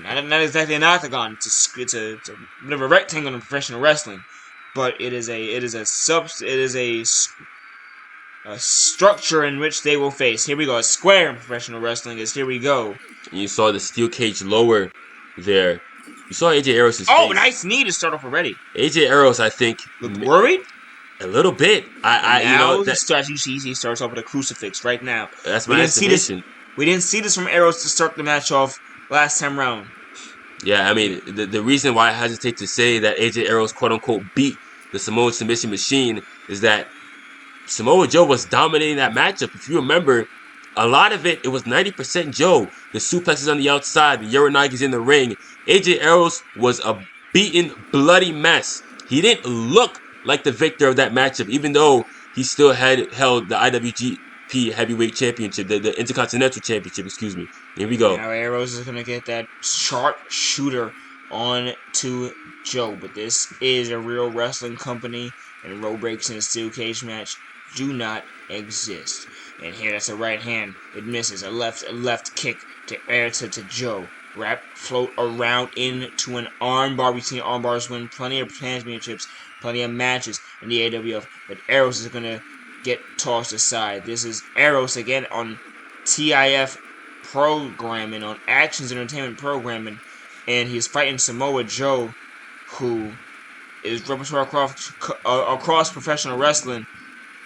not exactly an octagon. It's a bit of a rectangle in professional wrestling, but it is a structure in which they will face. Here we go. A square in professional wrestling is here we go. And you saw the steel cage lower there. You saw AJ Aeros' face. Oh, nice knee to start off already. AJ Aeros, I think, Looked worried? A little bit. He starts off with a crucifix right now. That's my estimation. We didn't see this from Aeros to start the match off last time round. Yeah, I mean, the reason why I hesitate to say that AJ Aeros, quote-unquote, beat the Samoan Submission Machine is that Samoa Joe was dominating that matchup. If you remember, a lot of it was 90% Joe. The suplexes on the outside, the Uranagi's in the ring. AJ Aeros was a beaten, bloody mess. He didn't look like the victor of that matchup, even though he still had held the IWGP Heavyweight Championship, the Intercontinental Championship, excuse me. Here we go. Now Aeros is going to get that sharp shooter on to Joe, but this is a real wrestling company, and road breaks in a steel cage match do not exist. And here, that's a right hand. It misses. A left kick to Joe. Wrap, float around into an armbar. We've seen armbars win plenty of championships, plenty of matches in the AWF. But Aeros is going to get tossed aside. This is Aeros again on TIF programming, on Actions Entertainment programming. And he's fighting Samoa Joe, who is repertoire across professional wrestling.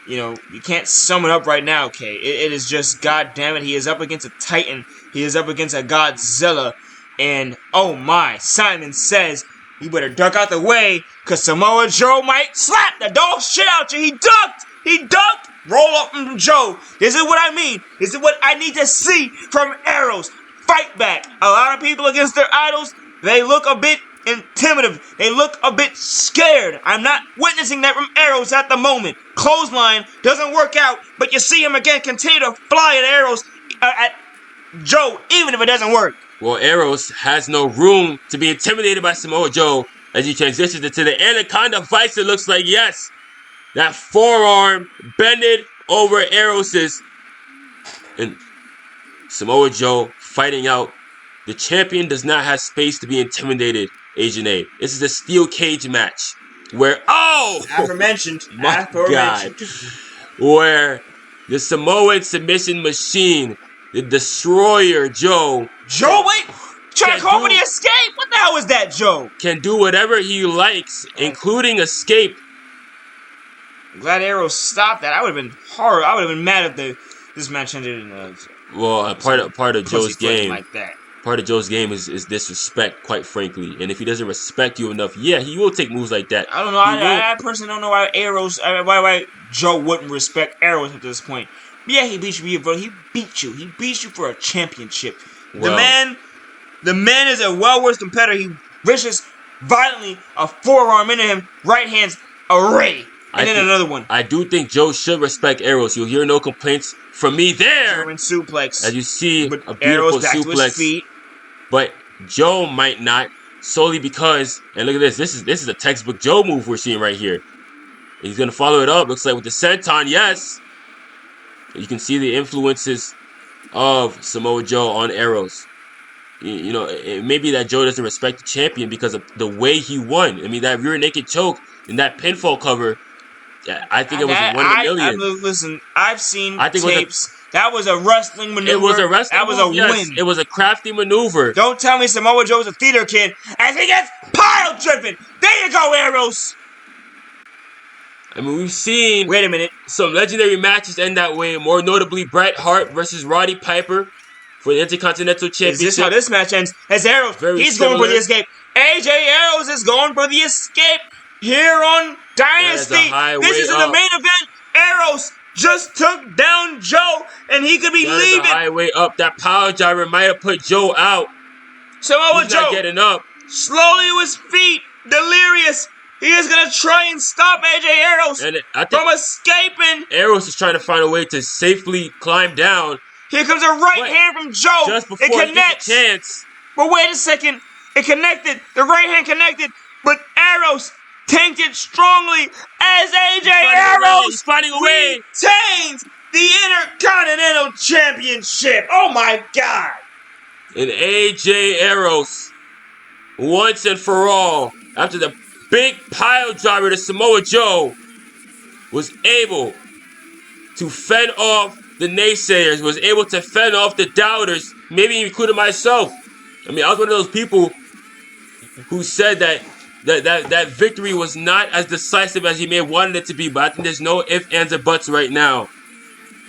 You know, you can't sum it up right now, Kay. It is just, goddamn it, he is up against a Titan. He is up against a Godzilla. And, oh my, Simon says, you better duck out the way, because Samoa Joe might slap the dog shit out you. He ducked. Roll up from Joe. This is what I mean. This is what I need to see from Aeros. Fight back. A lot of people against their idols, they look a bit intimidative. They look a bit scared. I'm not witnessing that from Aeros at the moment. Clothesline doesn't work out, but you see him again continue to fly at Aeros, at Joe, even if it doesn't work. Well, Aeros has no room to be intimidated by Samoa Joe as he transitions into the Anaconda Vice. It looks like, yes, that forearm bended over Aeros's, and Samoa Joe fighting out. The champion does not have space to be intimidated. Agent A. This is a steel cage match where aforementioned, where the Samoan Submission Machine, the Destroyer Joe, wait, trying to call for the escape. What the hell is that, Joe? Can do whatever he likes, including escape. I'm glad Aeros stopped that. I would have been mad if this match ended in a part of Joe's game. like that. part of Joe's game is disrespect, quite frankly. And if he doesn't respect you enough, yeah, he will take moves like that. I don't know. I personally don't know why why Joe wouldn't respect Aeros at this point. Yeah, he beat you, bro. He beat you. He beat you for a championship. Well, The man is a well-versed competitor. He vicious violently a forearm into him, right hand's array, and then another one. I do think Joe should respect Aeros. You'll hear no complaints from me there. German suplex. As you see, but a beautiful Aeros back suplex. to his feet. But Joe might not, solely because, and look at this. This is a textbook Joe move we're seeing right here. He's gonna follow it up. Looks like with the senton, yes. You can see the influences of Samoa Joe on Aeros. You know, it may be that Joe doesn't respect the champion because of the way he won. I mean, that rear naked choke and that pinfall cover, I think it was one in a million. Listen, I've seen think tapes. That was a wrestling maneuver. It was a wrestling That was move, a yes. win. It was a crafty maneuver. Don't tell me Samoa Joe's a theater kid as he gets pile driven. There you go, Aeros. I mean, we've seen Wait a minute. some legendary matches end that way. More notably, Bret Hart versus Roddy Piper for the Intercontinental Championship. Is this how this match ends? As Aeros, he's similar. going for the escape. AJ Aeros is going for the escape here on Dynasty. This is in the main event. Aeros just took down Joe, and he could be leaving. The highway up. That power driver might have put Joe out. Samoa Joe not getting up. slowly to his feet, delirious. He is going to try and stop AJ Aeros from escaping. Aeros is trying to find a way to safely climb down. Here comes a right hand from Joe. Just before it connects. He gets a chance. But wait a second. It connected. The right hand connected. But Aeros tanked it strongly as AJ Aeros retains the Intercontinental Championship. Oh my God. And AJ Aeros, once and for all, after the big pile driver to Samoa Joe, was able to fend off the naysayers, was able to fend off the doubters, maybe including myself. I mean, I was one of those people who said that victory was not as decisive as he may have wanted it to be, but I think there's no ifs, ands, or buts right now.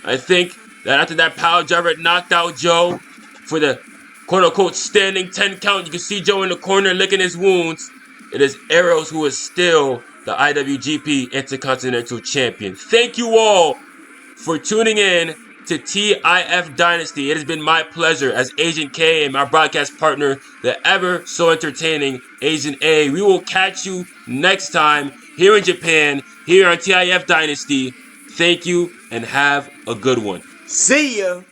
I think that after that power driver knocked out Joe for the quote-unquote standing 10 count, you can see Joe in the corner licking his wounds. It is Aeros who is still the IWGP Intercontinental Champion. Thank you all for tuning in to TIF Dynasty. It has been my pleasure as Agent K and my broadcast partner, the ever so entertaining Agent A. We will catch you next time here in Japan, here on TIF Dynasty. Thank you and have a good one. See ya.